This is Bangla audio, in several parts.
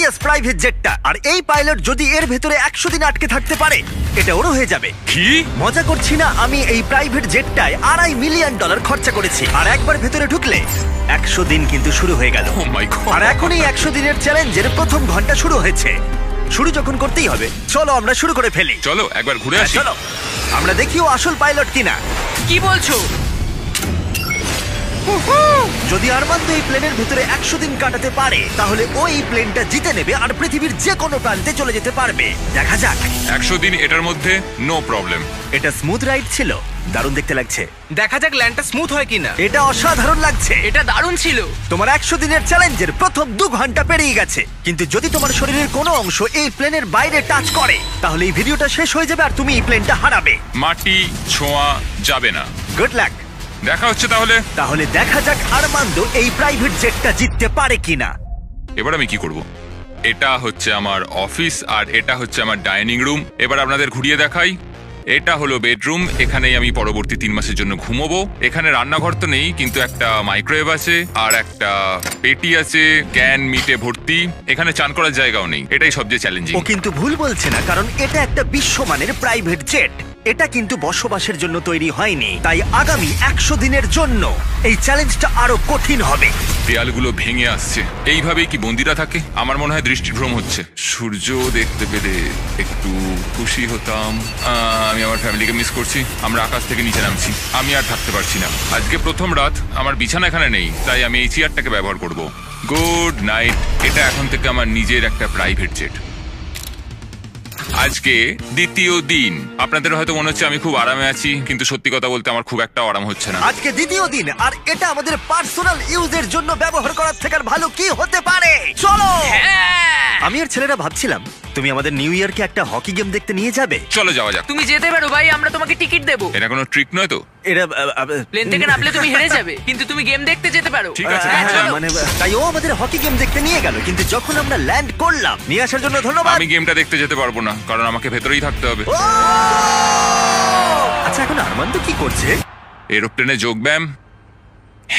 Glorious private জেটটা। আর এই পাইলট যদি এর ভেতরে 100 দিন আটকে থাকতে পারে, এটা ওরও হয়ে যাবে। কি? মজা করছি না, আমি এই প্রাইভেট জেটটায় $2.5 মিলিয়ন খরচা করেছি। আর একবার ভেতরে ঢুকলে 100 দিন কিন্তু শুরু হয়ে গেল। ও মাই গড। আর এখন এই 100 দিনের চ্যালেঞ্জের প্রথম ঘন্টা শুরু হয়েছে। শুরু যখন করতেই হবে, চলো আমরা শুরু করে ফেলি। চলো একবার ঘুরে আসি। চলো আমরা দেখিও আসল পাইলট কিনা। কি বলছো? যদি আরমান্দো এই প্লেনের ভিতরে 100 দিন কাটাতে পারে, তাহলে ও এই প্লেনটা জিতে নেবে আর পৃথিবীর যে কোনো প্রান্তে চলে যেতে পারবে। দেখা যাক। 100 দিন এটার মধ্যে নো প্রবলেম। এটা স্মুথ রাইড ছিল, দারুণ দেখতে লাগছে। দেখা যাক ল্যান্ডটা স্মুথ হয় কিনা। এটা অসাধারণ লাগছে। এটা দারুণ ছিল। তোমার 100 দিনের চ্যালেঞ্জের প্রথম 2 ঘন্টা পেরিয়ে গেছে, কিন্তু যদি তোমার শরীরের কোনো অংশ এই প্লেনের বাইরে টাচ করে, তাহলে এই ভিডিওটা শেষ হয়ে যাবে আর তুমি এই প্লেনটা হারাবে। মাটি ছোঁয়া যাবে না। Good luck. দেখা হচ্ছে তাহলে। তাহলে দেখা যাক আরমান্দো এই প্রাইভেট জেটটা জিততে পারে কিনা। এবার আমি কি করব? এটা হচ্ছে আমার অফিস আর এটা হচ্ছে আমার ডাইনিং রুম। এবার আপনাদের ঘুরিয়ে দেখাই। এটা হলো বেডরুম, এখানেই আমি পরবর্তী 3 মাসের জন্য ঘুমোবো। এখানে রান্নাঘর তো নেই, কিন্তু একটা মাইক্রোওয়েভ আছে আর একটা পেটি আছে, ক্যান মিটে ভর্তি। এখানে চান করার জায়গাও নেই, এটাই সবচেয়ে চ্যালেঞ্জিং। ও কিন্তু ভুল বলছে না, কারণ এটা একটা বিশ্বমানের প্রাইভেট জেট। এটা কিন্তু বসবাসের জন্য তৈরি হয়নি, তাই আগামী 100 দিনের জন্য এই চ্যালেঞ্জটা আরো কঠিন হবে। দেয়ালগুলো ভেঙে আসছে। এইভাবেই কি বন্দিরা থাকে? আমার মনে হয় দৃষ্টিভ্রম হচ্ছে। সূর্য দেখতে পেলে একটু খুশি হতাম। আমি আমার ফ্যামিলিকে মিস করছি। আমরা আকাশ থেকে নিচে নামছি, আমি আর থাকতে পারছি না। আজকে প্রথম রাত, আমার বিছানা এখানে নেই, তাই আমি এই চেয়ারটাকে ব্যবহার করব। Good night. এটা এখন থেকে আমার নিজের একটা প্রাইভেট জেট। আজকে দ্বিতীয় দিন। আপনাদের হয়তো মনে হচ্ছে আমি খুব আরামে আছি, কিন্তু সত্যি কথা বলতে আমার খুব একটা আরাম হচ্ছে না। আজকে দ্বিতীয় দিন, আর এটা আমাদের পার্সোনাল ইউজের জন্য ব্যবহার করার থেকে আর ভালো কি হতে পারে। চলো। আমি আর ছেলেরা ভাবছিলাম তুমি আমাদের নিউ ইয়ারকে একটা হকি গেম দেখতে নিয়ে যাবে। চলো যাওয়া যাক। তুমি যেতে পারো ভাই, আমরা তোমাকে টিকিট দেবো। এটা কোনো ট্রিক নয় তো? এরা প্লেন থেকে নামলে তুমি হেরে যাবে, কিন্তু তুমি গেম দেখতে যেতে পারো। ঠিক আছে, হ্যাঁ, চলো। মানে তাই ও আমাদের হকি গেম দেখতে নিয়ে গেল, কিন্তু যখন আমরা ল্যান্ড করলাম, নিয়ে আসার জন্য ধন্যবাদ। আমি গেমটা দেখতে যেতে পারবো না, কারণ আমাকে ভেতরেই থাকতে হবে। ও! আচ্ছা, এখন আরমান্দো কি করছে? এরোপ্লেনে যোগব্যায়াম।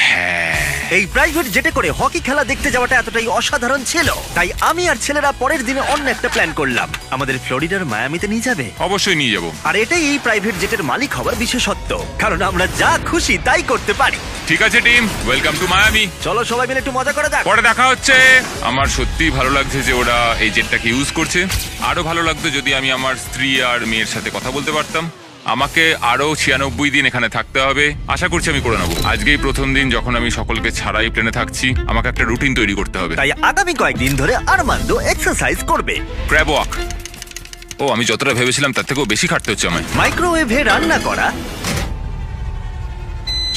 হ্যাঁ, এই প্রাইভেট জেটে করে হকি খেলা দেখতে যাওয়াটা এতটাই অসাধারণ ছিল, তাই আমি আর ছেলেরা পরের দিনে অন্য একটা প্ল্যান করলাম। আমাদের ফ্লোরিডার মায়ামিতে নিয়ে যাবে। অবশ্যই নিয়ে যাবো। আর এটাই এই প্রাইভেট জেটের মালিক হওয়ার বিশেষত্ব, কারণ আমরা যা খুশি তাই করতে পারি। ঠিক আছে টিম, ওয়েলকাম টু মায়ামি। চলো সবাই মিলে একটু মজা করা যাক। পরে দেখা হচ্ছে। আমার সত্যিই ভালো লাগছে যে ওরা এই জেটটাকে ইউজ করছে। আরো ভালো লাগতো যদি আমি আমার স্ত্রী আর মেয়ের সাথে কথা বলতে পারতাম। আমাকে আরো 96 দিন এখানে থাকতে হবে। আশা করছি আমি করে নেবো। আজকেই প্রথম দিন যখন আমি সকলকে ছাড়াই প্লেনে থাকছি। আমাকে একটা রুটিন তৈরি করতে হবে। তাই আগামী কয়েকদিন ধরে আরমান্দো এক্সারসাইজ করবে। Crab walk. ও, আমি যতটা ভেবেছিলাম তার থেকেও বেশি খাটতে হচ্ছে আমায়। মাইক্রোওয়েভে রান্না করা,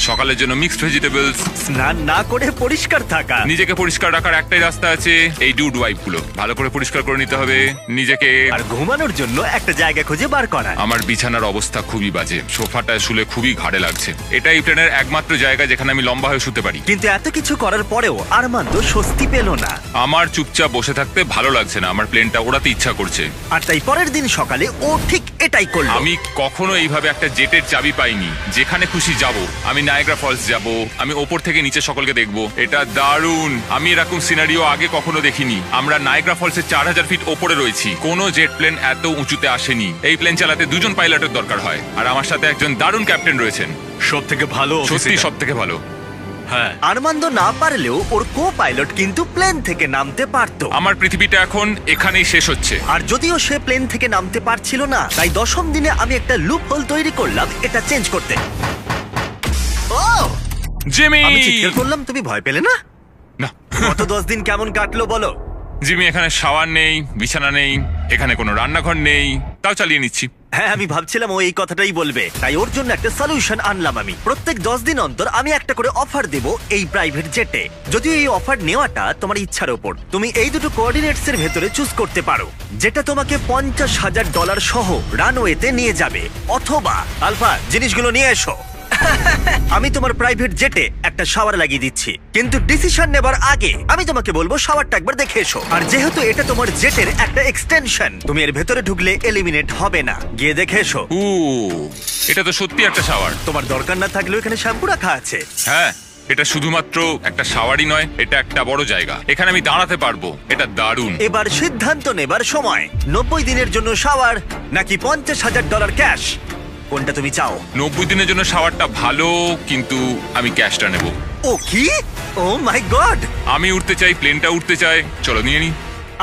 সকালের জন্য মিক্সড ভেজিটেবলস, স্নান না করে পরিষ্কার থাকা। নিজেকে পরিষ্কার রাখার একটাই রাস্তা আছে, এই ডুড ওয়াইপ গুলো ভালো করে পরিষ্কার করে নিতে হবে নিজেকে। আর ঘুমানোর জন্য একটা জায়গা খুঁজে বার করা। আমার বিছানার অবস্থা খুবই বাজে, সোফাটায় শুলে খুবই ঘাড়ে লাগছে। এটাই প্লেনের একমাত্র জায়গা যেখানে আমি লম্বা হয়ে শুতে পারি। কিন্তু এত কিছু করার পরেও আরমান্দো স্বস্তি পেল না। আমার চুপচাপ বসে থাকতে ভালো লাগছে না, আমার প্লেনটা ওড়াতে ইচ্ছা করছে। আর তাই পরের দিন সকালে ও ঠিক এটাই করলো। আমি কখনো এইভাবে একটা জেটের চাবি পাইনি। যেখানে খুশি যাব। আমি নায়াগ্রা ফলস যাব, আমি ওপর থেকে নিচে সকলকে দেখবো। এটা দারুণ। আমি এরকম সিনারিও আগে কখনো দেখিনি। আমরা নায়াগ্রা ফলসের 4000 ফিট ওপরে রয়েছি। কোনো জেট প্লেন এত উঁচুতে আসেনি। এই প্লেন চালাতে 2 জন পাইলটের দরকার হয়, আর আমার সাথে একজন দারুণ ক্যাপ্টেন রয়েছেন। সবথেকে ভালো, সত্যি সবথেকে ভালো। হ্যাঁ, আরমান্দো না পারলেও ওর কো পাইলট কিন্তু প্লেন থেকে নামতে পারতো। আমার পৃথিবীটা এখন এখানেই শেষ হচ্ছে। আর যদিও সে প্লেন থেকে নামতে পারছিল না, তাই 10ম দিনে আমি একটা লুপ হোল তৈরি করলাম এটা চেঞ্জ করতে। ও জিমি! আমি চিৎকার করলাম, তুমি ভয় পেলে না? না। গত 10 দিন কেমন কাটলো বলো? জিমি, এখানে শাওয়ার নেই, বিছানা নেই, এখানে কোনো রান্নাঘর নেই, তাও চালিয়ে নিচ্ছি। হ্যাঁ, আমি ভাবছিলাম ও এই কথাটাই বলবে, তাই ওর জন্য একটা সলিউশন আনলাম আমি। প্রত্যেক 10 দিন অন্তর আমি একটা করে অফার দেব এই প্রাইভেট জেটে। যদিও এই অফার নেওয়াটা তোমার ইচ্ছার উপর। তুমি এই দুটো কোঅর্ডিনেটস এর ভেতরে চুজ করতে পারো, যেটা তোমাকে $50,000 সহ রানওয়েতে নিয়ে যাবে, অথবা আলফা জিনিসগুলো নিয়ে এসো। আমি তোমার প্রাইভেট জেটে একটা শাওয়ার লাগিয়ে দিচ্ছি, কিন্তু ডিসিশন নেবার আগে আমি তোমাকে বলবো শাওয়ারটা একবার দেখে এসো। আর যেহেতু এটা তোমার জেটের একটা এক্সটেনশন, তুমি এর ভেতরে ঢুকলে এলিমিনেট হবে না। গিয়ে দেখে এসো। এটা তো সত্যি একটা শাওয়ার। তোমার দরকার না থাকলেও এখানে শ্যাম্পু রাখা আছে। হ্যাঁ, এটা শুধুমাত্র একটা শাওয়ারই নয়, এটা একটা বড় জায়গা। এখানে আমি দাঁড়াতে পারবো, এটা দারুণ। এবার সিদ্ধান্ত নেবার সময়। 90 দিনের জন্য শাওয়ার নাকি $50,000 ক্যাশ, কোনটা তুমি চাও? 90 দিনের জন্য শাওয়ারটা ভালো, কিন্তু আমি ক্যাশটা নেব। ও কি? ও মাই গড! আমি উঠতে চাই, প্লেনটা উঠতে চাই। চলো নিয়ে নি।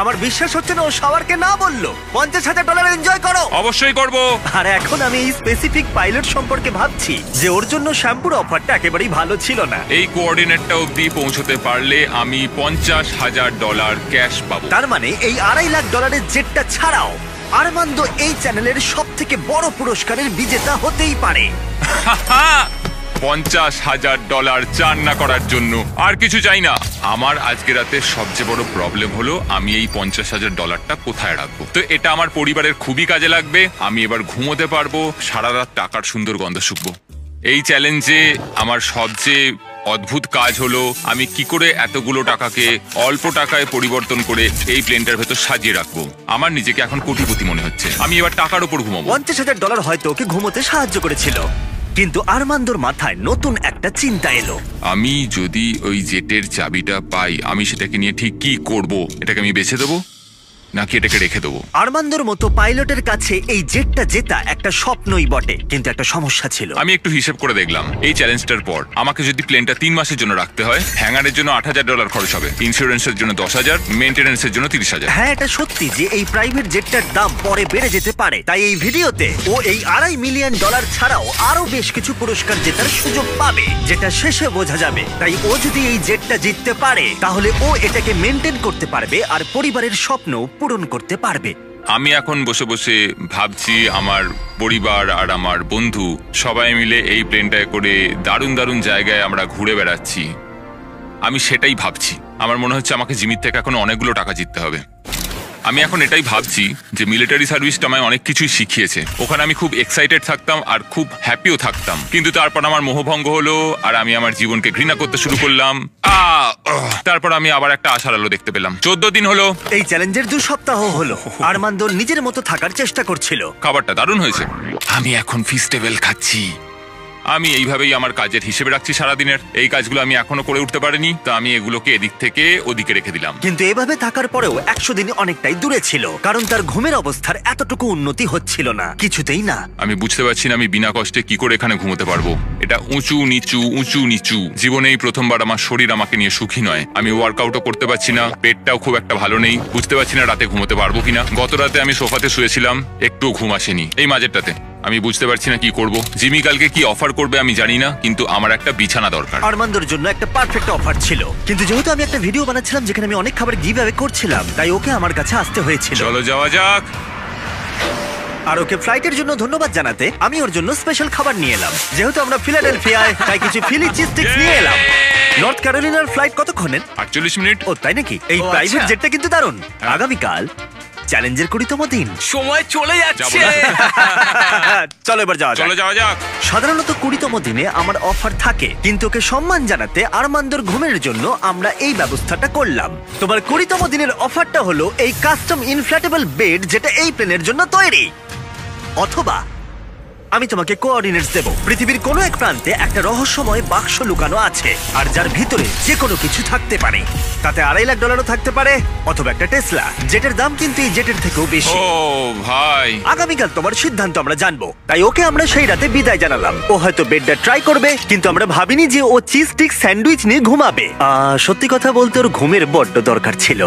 আমার বিশ্বাস হচ্ছে না ও শাওয়ারকে না বললো। $50,000 এনজয় করো। অবশ্যই করব। আর এখন আমি এই স্পেসিফিক পাইলট সম্পর্কে ভাবছি যে ওর জন্য শ্যাম্পুর অফারটা একেবারেই ভালো ছিল না। এই কোঅর্ডিনেটটা অবধি পৌঁছতে পারলে আমি $50,000 ক্যাশ পাবো। তার মানে এই $2.5 লাখ জেটটা ছাড়াও আরমান্দো এই চ্যানেলের সব থেকে বড় পুরস্কারের বিজেতা হতেই পারে। $50,000 চান না করার জন্য আর কিছু চাই না। আমার আজকে রাতে সবচেয়ে বড় প্রবলেম হলো আমি এই $50,000টা কোথায় রাখবো। তো এটা আমার পরিবারের খুবই কাজে লাগবে। আমি এবার ঘুমোতে পারবো, সারা রাত টাকার সুন্দর গন্ধ শুকবো। এই চ্যালেঞ্জে আমার সবচেয়ে অদ্ভুত কাজ হলো আমি কি করে এতগুলো টাকাকে অল্প টাকায় পরিবর্তন করে এই প্লেনটার ভেতর সাজিয়ে রাখবো। আমার নিজেকে এখন কোটিপতি মনে হচ্ছে। আমি এবার টাকার উপর ঘুমাবো। $50,000 হয়তো ওকে ঘুমোতে সাহায্য করেছিল, কিন্তু আরমান্দোর মাথায় নতুন একটা চিন্তা এলো। আমি যদি ওই জেটের চাবিটা পাই, আমি সেটাকে নিয়ে ঠিক কি করব? এটাকে আমি বেছে দেবো নাকি এটাকে রেখে দেবো? আরমান্দোর মতো পাইলটের কাছে এই জেটটা জেতা একটা স্বপ্নই বটে, কিন্তু একটা সমস্যা ছিল। আমি একটু হিসেব করে দেখলাম, এই চ্যালেঞ্জটার পর আমাকে যদি প্লেনটা 3 মাসের জন্য রাখতে হয়, হ্যাঙ্গারের জন্য $8,000 খরচ হবে, ইন্স্যুরেন্সের জন্য $10,000, মেইনটেনেন্সের জন্য $30,000। হ্যাঁ, এটা সত্যি যে এই প্রাইভেট জেটটার দাম পরে বেড়ে যেতে পারে। তাই এই ভিডিওতে ও এই $2.5 মিলিয়ন ছাড়াও আরো বেশ কিছু পুরস্কার জেতার সুযোগ পাবে, যেটা শেষে বোঝা যাবে। তাই ও যদি এই জেটটা জিততে পারে, তাহলে ও এটাকে মেনটেন করতে পারবে আর পরিবারের স্বপ্ন পূরণ করতে পারবে। আমি এখন বসে বসে ভাবছি আমার পরিবার আর আমার বন্ধু সবাই মিলে এই প্লেনটায় করে দারুণ দারুণ জায়গায় আমরা ঘুরে বেড়াচ্ছি। আমি সেটাই ভাবছি। আমার মনে হচ্ছে আমাকে জিমির থেকে এখন অনেকগুলো টাকা জিততে হবে। আমি এখন এটাই ভাবছি যে মিলিটারি সার্ভিসটা আমায় অনেক কিছুই শিখিয়েছে। ওখানে আমি খুব এক্সাইটেড থাকতাম আর খুব হ্যাপিও থাকতাম, কিন্তু তারপর আমার মোহভঙ্গ হলো আর আমি আমার জীবনকে ঘৃণা করতে শুরু করলাম। তারপর আমি আবার একটা আশার আলো দেখতে পেলাম। 14 দিন হলো এই চ্যালেঞ্জের 2 সপ্তাহ হলো আরমান্দো নিজের মতো থাকার চেষ্টা করছিল। খাবারটা দারুণ হয়েছে। আমি এখন ফিস্টেবল খাচ্ছি। আমি এইভাবেই আমার কাজের হিসেবে রাখছি সারাদিনের। এই কাজগুলো আমি এখনো করে উঠতে পারিনি, তো আমি এগুলোকে এদিক থেকে ওদিকে রেখে দিলাম। কিন্তু এভাবে থাকার পরেও 100 দিন অনেকটাই দূরে ছিল, কারণ তার ঘুমের অবস্থার এতটুকু উন্নতি হচ্ছিল না, কিছুতেই না। আমি বুঝতে পারছি না আমি বিনা কষ্টে কি করে এখানে ঘুমোতে পারবো। এটা উঁচু নিচু উঁচু নিচু। জীবনেই প্রথমবার আমার শরীর আমাকে নিয়ে সুখী নয়। আমি ওয়ার্কআউটও করতে পারছি না, পেটটাও খুব একটা ভালো নেই। বুঝতে পারছি না রাতে ঘুমোতে পারবো কিনা। গত রাতে আমি সোফাতে শুয়েছিলাম, একটুও ঘুম আসেনি। এই মাঝেরটাতে আমি বুঝতে পারছি না কি করব। জিমি কালকে কি অফার করবে আমি জানি না, কিন্তু আমার একটা বিছানা দরকার। আরমান্দোর জন্য একটা পারফেক্ট অফার ছিল, কিন্তু যেহেতু আমি একটা ভিডিও বানাচ্ছিলাম যেখানে আমি অনেক খাবার গিভ অ্যাওয়ে করছিলাম, তাই ওকে আমার কাছে আসতে হয়েছিল। চলো যাওয়া যাক। আর ওকে ফ্লাইটের জন্য ধন্যবাদ জানাতে আমি ওর জন্য স্পেশাল খাবার নিয়ে এলাম। যেহেতু আমরা ফিলাডেলফিয়ায়, তাই কিছু ফিলি চিজ স্টিক্স নিয়ে এলাম। নর্থ ক্যারোলিনার ফ্লাইট কতক্ষণের? 48 মিনিট। ও তাই নাকি? এই প্রাইভেট জেটটা কিন্তু দারুণ। আগামীকাল চ্যালেঞ্জের 20তম দিন। সময় চলে যাচ্ছে। চলো এবার যাওয়া যাক। চলো যাওয়া যাক। সাধারণত 20তম দিনে আমার অফার থাকে, কিন্তু ওকে সম্মান জানাতে আরমান্দোর ঘুমের জন্য আমরা এই ব্যবস্থাটা করলাম। তোমার 20তম দিনের অফারটা হলো এই কাস্টম ইনফ্ল্যাটেবল বেড, যেটা এই প্লেনের জন্য তৈরি। অথবা আমি তোমাকে কোঅর্ডিনেটস দেব। পৃথিবীর কোনো এক প্রান্তে একটা রহস্যময় বাক্স লুকানো আছে, আর যার ভিতরে যে কোনো কিছু থাকতে পারে। তাতে $2.5 লাখ থাকতে পারে, অথবা একটা টেসলা, যেটার দাম কিন্তু এই জেটের থেকেও বেশি। ও ভাই, আগামীকাল তোমার সিদ্ধান্ত আমরা জানবো। তাই ওকে আমরা সেই রাতে বিদায় জানালাম। ও হয়তো বেডটা ট্রাই করবে, কিন্তু আমরা ভাবিনি যে ও চিজ স্টিক স্যান্ডউইচ নিয়ে ঘুমাবে। সত্যি কথা বলতে ওর ঘুমের বড্ড দরকার ছিল।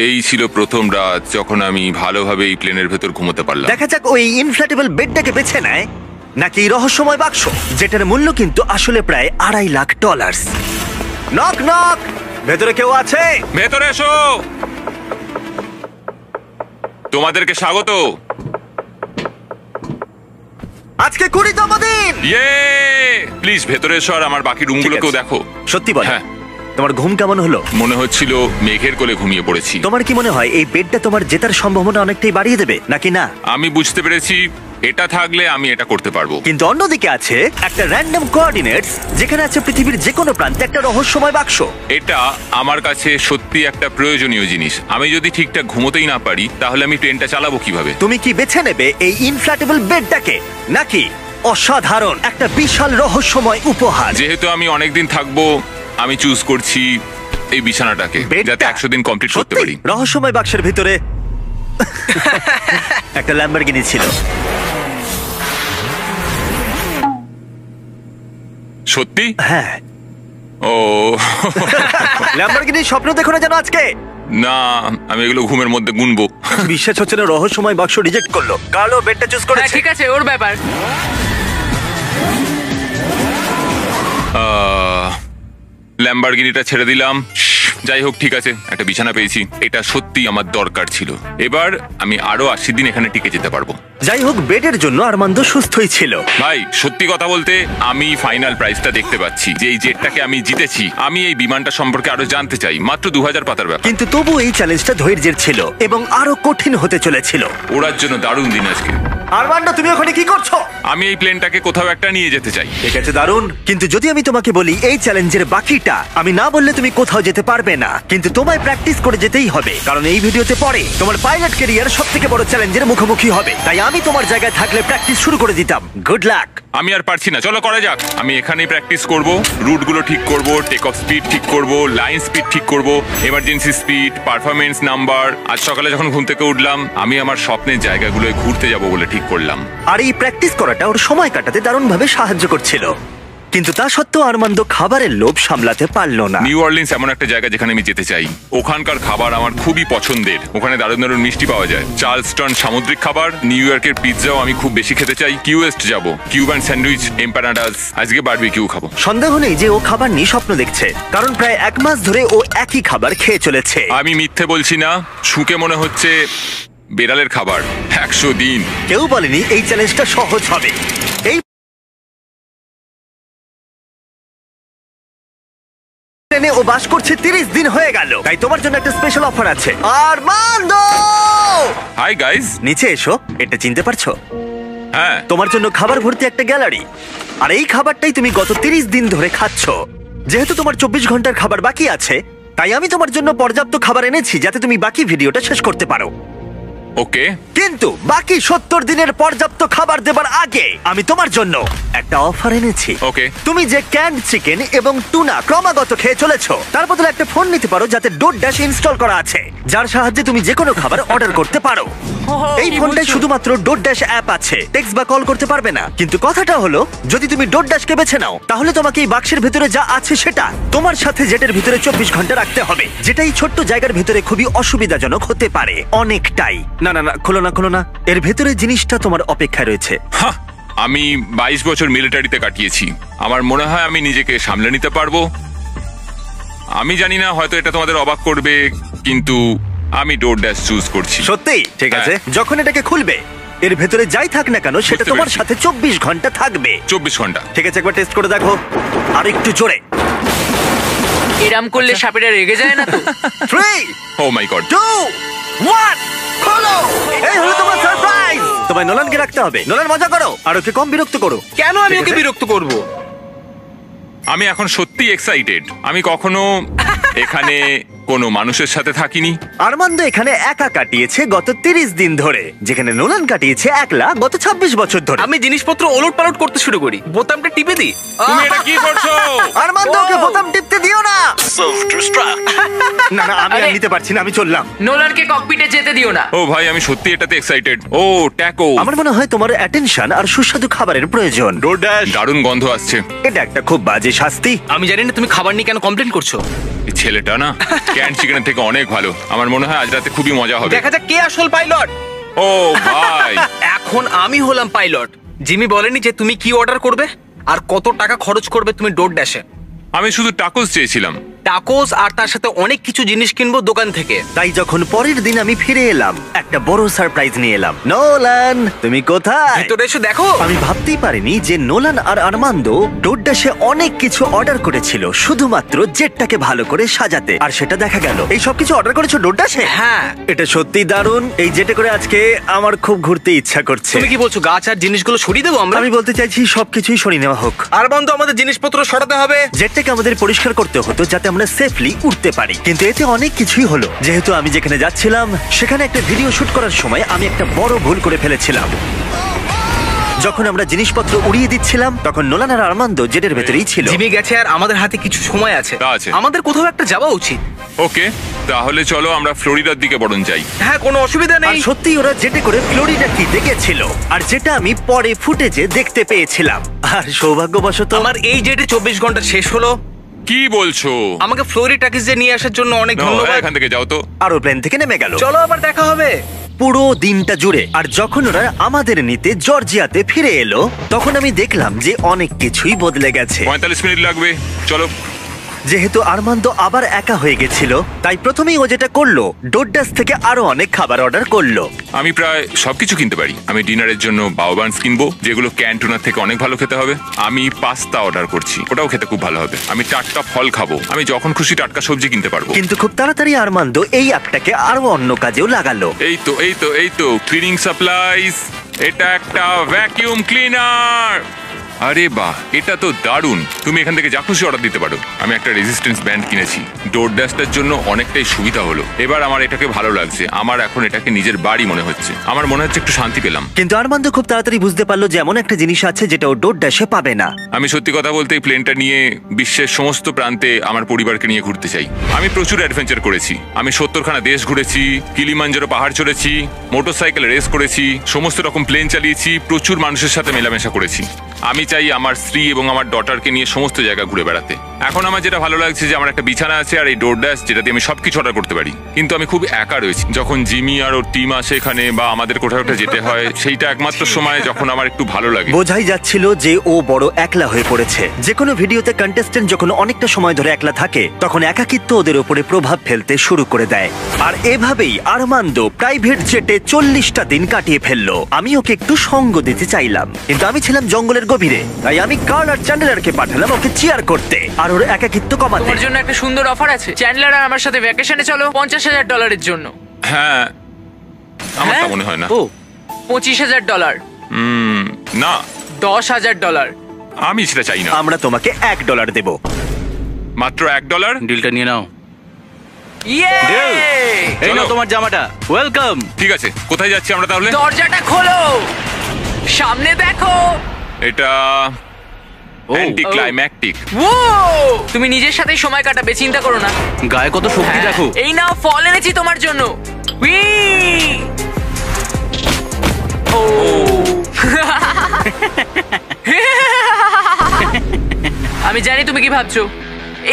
এই ছিল প্রথম রাত যখন আমি ভালোভাবে এই প্লেনের ভেতর ঘুমোতে পারলাম। দেখা যাক ওই ইনফ্ল্যাটেবল বেডটাকে বেছে নেয় নাকি এই রহস্যময় বাক্স, যেটার মূল্য কিন্তু আসলে প্রায় $2.5 লাখ। নক নক, ভেতরে কেউ আছে? ভেতরে এসো, তোমাদেরকে স্বাগত। আজকে 20তম দিন। ইয়ে, প্লিজ ভেতরে এসো আর আমার বাকি রুমগুলোকেও দেখো। সত্যি বলো, হ্যাঁ। তোমার ঘুম কেমন হলো? মনে হচ্ছিল মেঘের কোলে ঘুমিয়ে পড়েছি। তোমার কি মনে হয় এই বেডটা তোমার জেতার সম্ভাবনা অনেকটাই বাড়িয়ে দেবে নাকি না? আমি বুঝতে পেরেছি এটা থাকলে আমি এটা করতে পারবো। কিন্তু অন্যদিকে আছে একটা র্যান্ডম কোঅর্ডিনেটস, যেখানে আছে পৃথিবীর যে কোনো প্রান্তে একটা রহস্যময় বাক্স। এটা আমার কাছে সত্যি একটা প্রয়োজনীয় জিনিস। আমি যদি ঠিকঠাক ঘুমোতেই না পারি, তাহলে আমি ট্রেনটা চালাবো কিভাবে? তুমি কি বেছে নেবে এই ইনফ্ল্যাটেবল বেডটাকে নাকি অসাধারণ, একটা বিশাল রহস্যময় উপহার। যেহেতু আমি অনেকদিন থাকবো, আমি চুজ করছি এই বিছানাটাকে, বেডটা? যাতে 100 দিন কমপ্লিট করতে সত্যি? পারি। রহস্যময় বাক্সের ভিতরে একটা ল্যাম্বরগিনি ছিল। সত্যি? হ্যাঁ, ও ল্যাম্বরগিনির স্বপ্ন দেখো না যেন আজকে। না, আমি এগুলো ঘুমের মধ্যে গুনবো। বিশ্বাস হচ্ছে না, রহস্যময় বাক্স রিজেক্ট করলো। কার্লো বেডটা চুজ হ্যাঁ করেছে। ঠিক আছে, ওর ব্যাপার। ল্যাম্বরগিনিটা ছেড়ে দিলাম। যাই হোক, ঠিক আছে, একটা বিছানা পেয়েছি, এটা সত্যি আমার দরকার ছিল। এবার আমি আরো 80 দিন এখানে টিকে যেতে পারবো। যাই হোক, বেডের জন্য আরমান্দ সুস্থই ছিল। ভাই, সত্যি কথা বলতে আমি ফাইনাল প্রাইসটা দেখতে পাচ্ছি, যে এই জেটটাকে আমি জিতেছি। আমি এই বিমানটা সম্পর্কে আরো জানতে চাই। মাত্র 2000 পাতার ব্যাপার, কিন্তু তবু এই চ্যালেঞ্জটা ধৈর্যের ছিল এবং আরো কঠিন হতে চলেছিল। ওড়ার জন্য দারুণ দিন আজকে। আরমান্দ, তুমি ওখানে কি করছো? আমি এই প্লেনটাকে কোথাও একটা নিয়ে যেতে চাই। ঠিক আছে, দারুণ। কিন্তু যদি আমি তোমাকে বলি এই চ্যালেঞ্জের বাকিটা, আমি না বললে তুমি কোথাও যেতে পারবে না। কিন্তু তোমায় প্র্যাকটিস করে যেতেই হবে, কারণ এই ভিডিওতে পরে তোমার পাইলট ক্যারিয়ার সবথেকে বড় চ্যালেঞ্জের মুখোমুখি হবে। তাই আমি তোমার জায়গায় থাকলে প্র্যাকটিস শুরু করে দিতাম। Good luck. আমি আর পারছি না, চলো করা যাক। আমি এখানেই প্র্যাকটিস করব, রুটগুলো ঠিক করব, টেক অফ স্পিড ঠিক করব, লাইন স্পিড ঠিক করব, এমার্জেন্সি স্পিড, পারফরমেন্স নাম্বার। আজ সকালে যখন ঘুম থেকে উঠলাম, আমি আমার স্বপ্নের জায়গাগুলোয় ঘুরতে যাব বলে ঠিক করলাম। আর এই প্র্যাকটিস করাটা ওর সময় কাটাতে দারুণভাবে সাহায্য করছিল। কিন্তু তা সত্ত্বেও আরমান্দ খাবারের লোভ সামলাতে পারলো না। নিউ অরলিন্স এমন একটা জায়গা যেখানে আমি যেতে চাই। ওখানকার খাবার আমার খুবই পছন্দের। ওখানে দারুণ দারুণ মিষ্টি পাওয়া যায়, চার্লস্টন সামুদ্রিক খাবার, নিউ ইয়র্কের পিৎজাও আমি খুব বেশি খেতে চাই। কিউএস্ট যাব, কিউবান স্যান্ডউইচ, এম্পানাডাস, আজকে বারবিকিউ খাবো। সন্দেহ নেই যে ও খাবার নিয়ে স্বপ্ন দেখছে, কারণ প্রায় 1 মাস ধরে ও একই খাবার খেয়ে চলেছে। আমি মিথ্যে বলছি না, শুকে মনে হচ্ছে বেড়ালের খাবার। 100 দিন। কেউ বলেনি এই চ্যালেঞ্জটা সহজ হবে। এই প্লেনে ও বাস করছে 30 দিন হয়ে গেল। তাই তোমার জন্য একটা স্পেশাল অফার আছে। Armand, hi guys. নিচে এসো। এটা চিনতে পারছো? হ্যাঁ, তোমার জন্য খাবার ভর্তি একটা গ্যালারি। আর এই খাবারটাই তুমি গত 30 দিন ধরে খাচ্ছ। যেহেতু তোমার 24 ঘন্টার খাবার বাকি আছে, তাই আমি তোমার জন্য পর্যাপ্ত খাবার এনেছি যাতে তুমি বাকি ভিডিওটা শেষ করতে পারো। ওকে। কিন্তু বাকি 70 দিনের পর্যাপ্ত খাবার দেবার আগে আমি তোমার জন্য একটা অফার এনেছি। ওকে। তুমি যে ক্যান্ড চিকেন এবং টুনা ক্রমাগত খেয়ে চলেছো, তার বদলে একটা ফোন নিতে পারো যাতে ডোরড্যাশ ইনস্টল করা আছে, যার সাহায্যে তুমি যে কোনো খাবার অর্ডার করতে পারো। এই কি ফোনটায় বলছো? শুধুমাত্র ডোরড্যাশ অ্যাপ আছে, টেক্সট বা কল করতে পারবে না। কিন্তু কথাটা হলো, যদি তুমি ডোরড্যাশকে বেছে নাও, তাহলে তোমাকে এই বাক্সের ভিতরে যা আছে সেটা তোমার সাথে জেটের ভিতরে 24 ঘন্টা রাখতে হবে, যেটা এই ছোট্ট জায়গার ভিতরে খুবই অসুবিধাজনক হতে পারে অনেকটাই। না না না, খোলো না খোলো না, এর ভেতরে জিনিসটা তোমার অপেক্ষায় রয়েছে। হাহ, আমি 22 বছর মিলিটারিতে কাটিয়েছি। আমার মনে হয় আমি নিজেকে সামলে নিতে পারবো। আমি জানি না, হয়তো এটা তোমাদের অবাক করবে, কিন্তু আমি ডোরড্যাশ চুজ করছি। সত্যি? ঠিক আছে, যখন এটাকে খুলবে এর ভেতরে যাই থাক না কেন সেটা বুঝতে তোমার পেরেছি। সাথে 24 ঘন্টা থাকবে। 24 ঘন্টা। ঠিক আছে, একবার টেস্ট করে দেখো। আর একটু জোরে। এরাম করলে সাপেরা রেগে যায় না তো? 3, ও মাই গড। 2, 1, খোলো। এই হলো তোমার সারপ্রাইজ। তোমায় নোলানকে রাখতে হবে। নোলান, মজা করো আর ওকে কম বিরক্ত করো। কেন আমি ঠিক ওকে আছে? বিরক্ত করব? আমি এখন সত্যি এক্সাইটেড। আমি কখনো এখানে কোনো মানুষের সাথে থাকিনি। আরমান্দ এখানে একা কাটিয়েছে গত 30 দিন ধরে, যেখানে নোলান কাটিয়েছে একলা গত 26 বছর ধরে। আমি জিনিসপত্র ওলট পালট করতে শুরু করি, বোতামটা টিপে দিই। তুমি এটা কি করছো? আরমান্দ, ওকে বোতাম টিপতে দিও না। না না, আমি আর আরে- নিতে পারছি না, আমি চললাম। নোলানকে ককপিটে যেতে দিও না। ও ভাই, আমি সত্যি এটাতে এক্সাইটেড। ও ট্যাকো, আমার মনে হয় তোমার অ্যাটেনশন আর সুস্বাদু খাবারের প্রয়োজন। দারুণ গন্ধ আসছে। এটা একটা খুব বাজে শাস্তি। আমি জানি না তুমি খাবার নিয়ে কেন কমপ্লেন করছো। এই ছেলেটা না ক্যান চিকেনের থেকে অনেক ভালো। আমার মনে হয় আজ রাতে খুবই মজা হবে। দেখা যাক কে আসল পাইলট। ও ভাই, এখন আমি হলাম পাইলট। জিমি বলেনি যে তুমি কি অর্ডার করবে আর কত টাকা খরচ করবে তুমি ডোরড্যাশে। আমি শুধু টাকোস চেয়েছিলাম। টাকোস আর তার সাথে অনেক কিছু জিনিস কিনবো দোকান থেকে। তাই যখন পরের দিন আমি ফিরে এলাম, একটা বড় সারপ্রাইজ নিয়ে এলাম। নোলান, তুমি কোথায়? ভিতরে এসে দেখো। আমি ভাবতেই পারিনি যে নোলান আর আরমান্দ ডোরড্যাশে অনেক কিছু অর্ডার করেছিল শুধুমাত্র জেটটাকে ভালো করে সাজাতে, আর সেটা দেখা গেল। এই সব কিছু অর্ডার করেছো ডোরড্যাশে? হ্যাঁ। এটা সত্যি দারুণ। এই জেটে করে আজকে আমার খুব ঘুরতে ইচ্ছা করছে। তুমি কি বলছো, গাছ আর জিনিসগুলো সরিয়ে দেবো আমরা? আমি বলতে চাইছি সবকিছুই সরিয়ে নেওয়া হোক। আর বন্ধু, আমাদের জিনিসপত্র সরাতে হবে। জেটটাকে আমাদের পরিষ্কার করতে হতো যাতে আমরা সেফলি উঠতে পারি, কিন্তু এতে অনেক কিছুই হলো। যেহেতু আমি যেখানে যাচ্ছিলাম সেখানে একটা ভিডিও শুট করার সময় আমি একটা বড় ভুল করে ফেলেছিলাম। যখন আমরা জিনিসপত্র উড়িয়ে দিচ্ছিলাম তখন নোলান আর আর্মান্দো জেটের ভেতরেই ছিল। জিমি গেছে আর আমাদের হাতে কিছু সময় আছে। তা আছে। আমাদের কোথাও একটা যাওয়া উচিত। ওকে, তাহলে চলো আমরা ফ্লোরিডার দিকে বরং যাই। হ্যাঁ, কোনো অসুবিধা আর নেই। সত্যি ওরা জেটে করে ফ্লোরিডা কিতে গেছিল, আর যেটা আমি পরে ফুটেজে দেখতে পেয়েছিলাম। আর সৌভাগ্যবশত আমার এই জেটে 24 ঘন্টা শেষ হলো। কি বলছো? আমাকে ফ্লোরি টাকিজে নিয়ে আসার জন্য অনেক নাও, ধন্যবাদ। এখান থেকে যাও তো। আর ও প্লেন থেকে নেমে গেল। চলো আবার দেখা হবে। পুরো দিনটা জুড়ে। আর যখন ওরা আমাদের নিতে জর্জিয়াতে ফিরে এলো তখন আমি দেখলাম যে অনেক কিছুই বদলে গেছে। 45 মিনিট লাগবে, চলো। যেহেতু আর্মান্দো আবার একা হয়ে গেছিল তাই প্রথমেই ও যেটা করলো ডোডাস থেকে আরো অনেক খাবার অর্ডার করলো। আমি প্রায় সবকিছু কিনতে পারি। আমি ডিনারের জন্য বাওবান্স কিনবো, যেগুলো ক্যান্টুনার থেকে অনেক ভালো খেতে হবে। আমি পাস্তা অর্ডার করছি, ওটাও খেতে খুব ভালো হবে। আমি টাটকা ফল খাবো, আমি যখন খুশি টাটকা সবজি কিনতে পারবো। কিন্তু খুব তাড়াতাড়ি আর্মান্দো এই অ্যাপটাকে আরো অন্য কাজেও লাগালো। এই তো ক্লিনিং সাপ্লাইজ। এটা একটা ভ্যাকিউম ক্লিনার। আরে বাহ, এটা তো দারুণ। তুমি এখান থেকে যা খুশি অর্ডার দিতে পারো। আমি একটা রেজিস্ট্যান্স ব্যান্ড কিনেছি, ডোর ড্যাশটার জন্য অনেকটাই সুবিধা হলো। এবার আমার এটাকে ভালো লাগছে। আমার এখন এটাকে নিজের বাড়ি মনে হচ্ছে। আমার মনে হচ্ছে একটু শান্তি পেলাম। কিন্তু আর্মান্দো খুব তাড়াতাড়ি বুঝতে পারলো যে এমন একটা জিনিস আছে যেটা ও ডোডাসে পাবে না। আমি সত্যি কথা বলতে এই প্লেনটা নিয়ে বিশ্বের সমস্ত প্রান্তে আমার পরিবারকে নিয়ে ঘুরতে চাই। আমি প্রচুর অ্যাডভেঞ্চার করেছি। আমি 70খানা দেশ ঘুরেছি, কিলিমাঞ্জারো পাহাড় চড়েছি, মোটরসাইকেল রেস করেছি, সমস্ত রকম প্লেন চালিয়েছি, প্রচুর মানুষের সাথে মেলামেশা করেছি। আমি চাই আমার স্ত্রী এবং আমার ডটারকে নিয়ে সমস্ত জায়গা ঘুরে বেড়াতে। এখন আমার যেটা ভালো লাগছে যে আমার একটা বিছানা আছে আর এই ডোরড্যাশ, যেটাতে আমি সবকিছু অর্ডার করতে পারি। কিন্তু আমি খুব একা রয়েছি। যখন জিমি আর ওর টিম আসে এখানে বা আমাদের কোথাও একটা যেতে হয়, সেইটা একমাত্র সময় যখন আমার একটু ভালো লাগে। বোঝাই যাচ্ছিল যে ও বড় একলা হয়ে পড়েছে। যে কোনো ভিডিওতে কন্টেস্টেন্ট যখন অনেকটা সময় ধরে একলা থাকে তখন একাকিত্ব ওদের উপরে প্রভাব ফেলতে শুরু করে দেয়। আর এভাবেই আর্মান্দো প্রাইভেট জেটে 40টা দিন কাটিয়ে ফেললো। আমি ওকে একটু সঙ্গ দিতে চাইলাম, কিন্তু আমি ছিলাম জঙ্গলের গভীরে, তাই আমি কার্ল আর চ্যান্ডেলারকে পাঠালাম ওকে চিয়ার করতে আর ওর একাকিত্ব কমাতে। তোমার জন্য একটা সুন্দর অফার আছে। চ্যান্ডলার আর আমার সাথে ভ্যাকেশনে চলো $50,000 জন্য। হ্যাঁ, আমার তা হ্যাঁ? মনে হয় না। ও $25,000, না, $10,000। আমি সেটা চাই না। আমরা তোমাকে $1 দেব। মাত্র $1? ডিলটা নিয়ে নাও। ইয়ে! এই চলো। নাও তোমার জামাটা। ওয়েলকাম। ঠিক আছে, কোথায় যাচ্ছি আমরা তাহলে? দরজাটা খোলো, সামনে দেখো। এটা অ্যান্টি ক্লাইম্যাকটিক। ও, তুমি নিজের সাথেই সময় কাটাবে, চিন্তা করো না। গায়ে কত শক্তি হ্যাঁ, দেখো। এই নাও ফল এনেছি তোমার জন্য। উই! ও আমি জানি তুমি কি ভাবছো,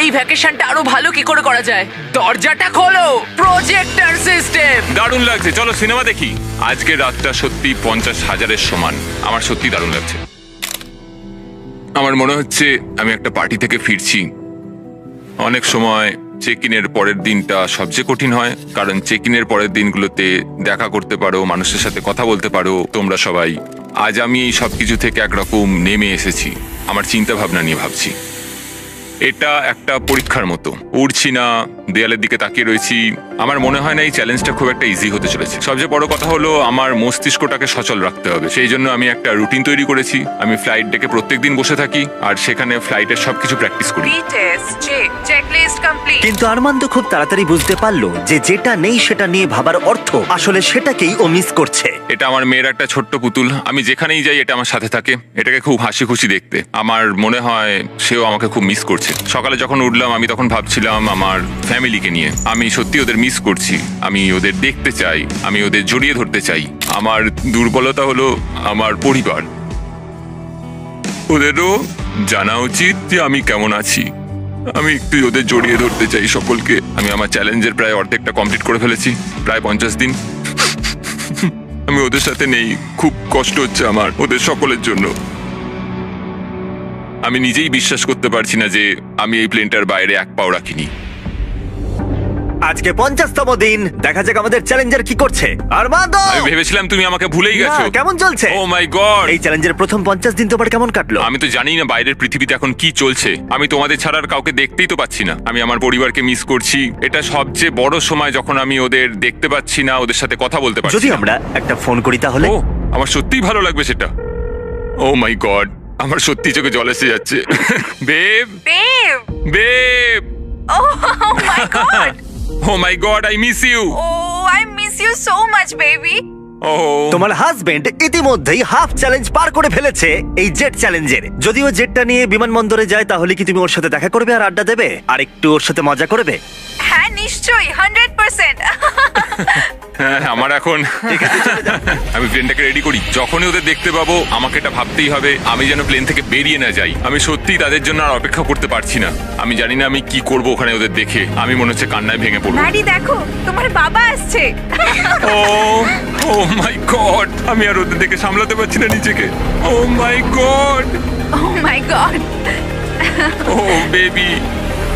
এই ভ্যাকেশনটা আরো ভালো কি করে করা যায়। দরজাটা খোলো, প্রজেক্টর সিস্টেম। দারুণ লাগছে, চলো সিনেমা দেখি। আজকে রাতটা সত্যি 50,000-এর সমান। আমার সত্যি দারুণ লাগছে। আমার মনে হচ্ছে আমি একটা পার্টি থেকে ফিরছি। অনেক সময় চেক ইনের পরের দিনটা সবচেয়ে কঠিন হয়, কারণ চেক ইনের পরের দিনগুলোতে দেখা করতে পারো, মানুষের সাথে কথা বলতে পারো তোমরা সবাই। আজ আমি এই সব কিছু থেকে একরকম নেমে এসেছি। আমার চিন্তা ভাবনা নিয়ে ভাবছি। এটা একটা পরীক্ষার মতো। উড়ছি না, দেয়ালের দিকে তাকিয়ে রয়েছি। আমার মনে হয় না এই চ্যালেঞ্জটা খুব একটা ইজি হতে চলেছে। সবচেয়ে বড় কথা হলো আমার মস্তিষ্কটাকে সচল রাখতে হবে। সেই জন্য আমি একটা রুটিন তৈরি করেছি। আমি ফ্লাইট ডেকে প্রত্যেকদিন বসে থাকি আর সেখানে ফ্লাইটের সবকিছু প্র্যাকটিস করি। Checklist complete. কিন্তু আর্মান্দো খুব তাড়াতাড়ি বুঝতে পারলো যে যেটা নেই সেটা নিয়ে ভাবার অর্থ আসলে সেটাকেই ও মিস করছে। এটা আমার মেয়ের একটা ছোট্ট পুতুল। আমি যেখানেই যাই এটা আমার সাথে থাকে। এটাকে খুব হাসি খুশি দেখতে। আমার মনে হয় সেও আমাকে খুব মিস করছে। সকালে যখন উঠলাম আমি তখন ভাবছিলাম আমার ফ্যামিলিকে নিয়ে। আমি সত্যি ওদের মিস করছি। আমি ওদের দেখতে চাই, আমি ওদের জড়িয়ে ধরতে চাই। আমার দুর্বলতা হলো আমার পরিবার। ওদেরও জানা উচিত যে আমি কেমন আছি। আমি একটু ওদের জড়িয়ে ধরতে চাই সকলকে। আমি আমার চ্যালেঞ্জের প্রায় অর্ধেকটা কমপ্লিট করে ফেলেছি, প্রায় 50 দিন। আমি ওদের সাথে নেই, খুব কষ্ট হচ্ছে আমার ওদের সকলের জন্য। আমি নিজেই বিশ্বাস করতে পারছি না যে আমি এই প্লেনটার বাইরে এক পাও রাখিনি। আজকে 50তম দিন, দেখা যাক আমাদের চ্যালেঞ্জার কি করছে। আর্মান্দো, আমি ভেবেছিলাম তুমি আমাকে ভুলেই গেছো। না, কেমন চলছে? ও মাই গড, এই চ্যালেঞ্জের প্রথম 50 দিন তোমার কেমন কাটলো? আমি তো জানি না বাইরের পৃথিবীতে এখন কি চলছে। আমি তোমাদের ছাড়া আর কাউকে দেখতেই তো পাচ্ছি না। আমি আমার পরিবারকে মিস করছি। এটা সবচেয়ে বড় সময় যখন আমি ওদের দেখতে পাচ্ছি না, ওদের সাথে কথা বলতে পারছি যদি না। আমরা একটা ফোন করি তাহলে? ও, আমার সত্যিই ভালো লাগবে সেটা। ও মাই গড, আমার সত্যি চোখে জল এসে যাচ্ছে। Babe, babe, babe, oh my god, oh my god, I miss you. oh I miss you so much baby. ও তোমার হাজবেন্ড ইতিমধ্যেই হাফ চ্যালেঞ্জ পার করে ফেলেছে এই জেট চ্যালেঞ্জের। যদিও জেটটা নিয়ে বিমানবন্দরে যায়, তাহলে কি তুমি ওর সাথে দেখা করবে আর আড্ডা দেবে আর একটু ওর সাথে মজা করবে? হ্যাঁ নিশ্চয়ই, 100%। হ্যাঁ, আমার এখন ঠিক আছে, চলে যাও। আমি প্লেনটাকে রেডি করি। যখনই ওদের দেখতে পাবো আমাকে এটা ভাবতেই হবে আমি যেন প্লেন থেকে বেরিয়ে না যাই। আমি সত্যি তাদের জন্য আর অপেক্ষা করতে পারছি না। আমি জানি না আমি কি করব ওখানে ওদের দেখে। আমি মনে হচ্ছে কান্নায় ভেঙে পড়বো। ম্যাডি দেখো, তোমার বাবা আসছে। ও ও মাই গড, আমি আর ওদের দেখে সামলাতে পারছি না নিজেকে। ও my god, O my god. O baby,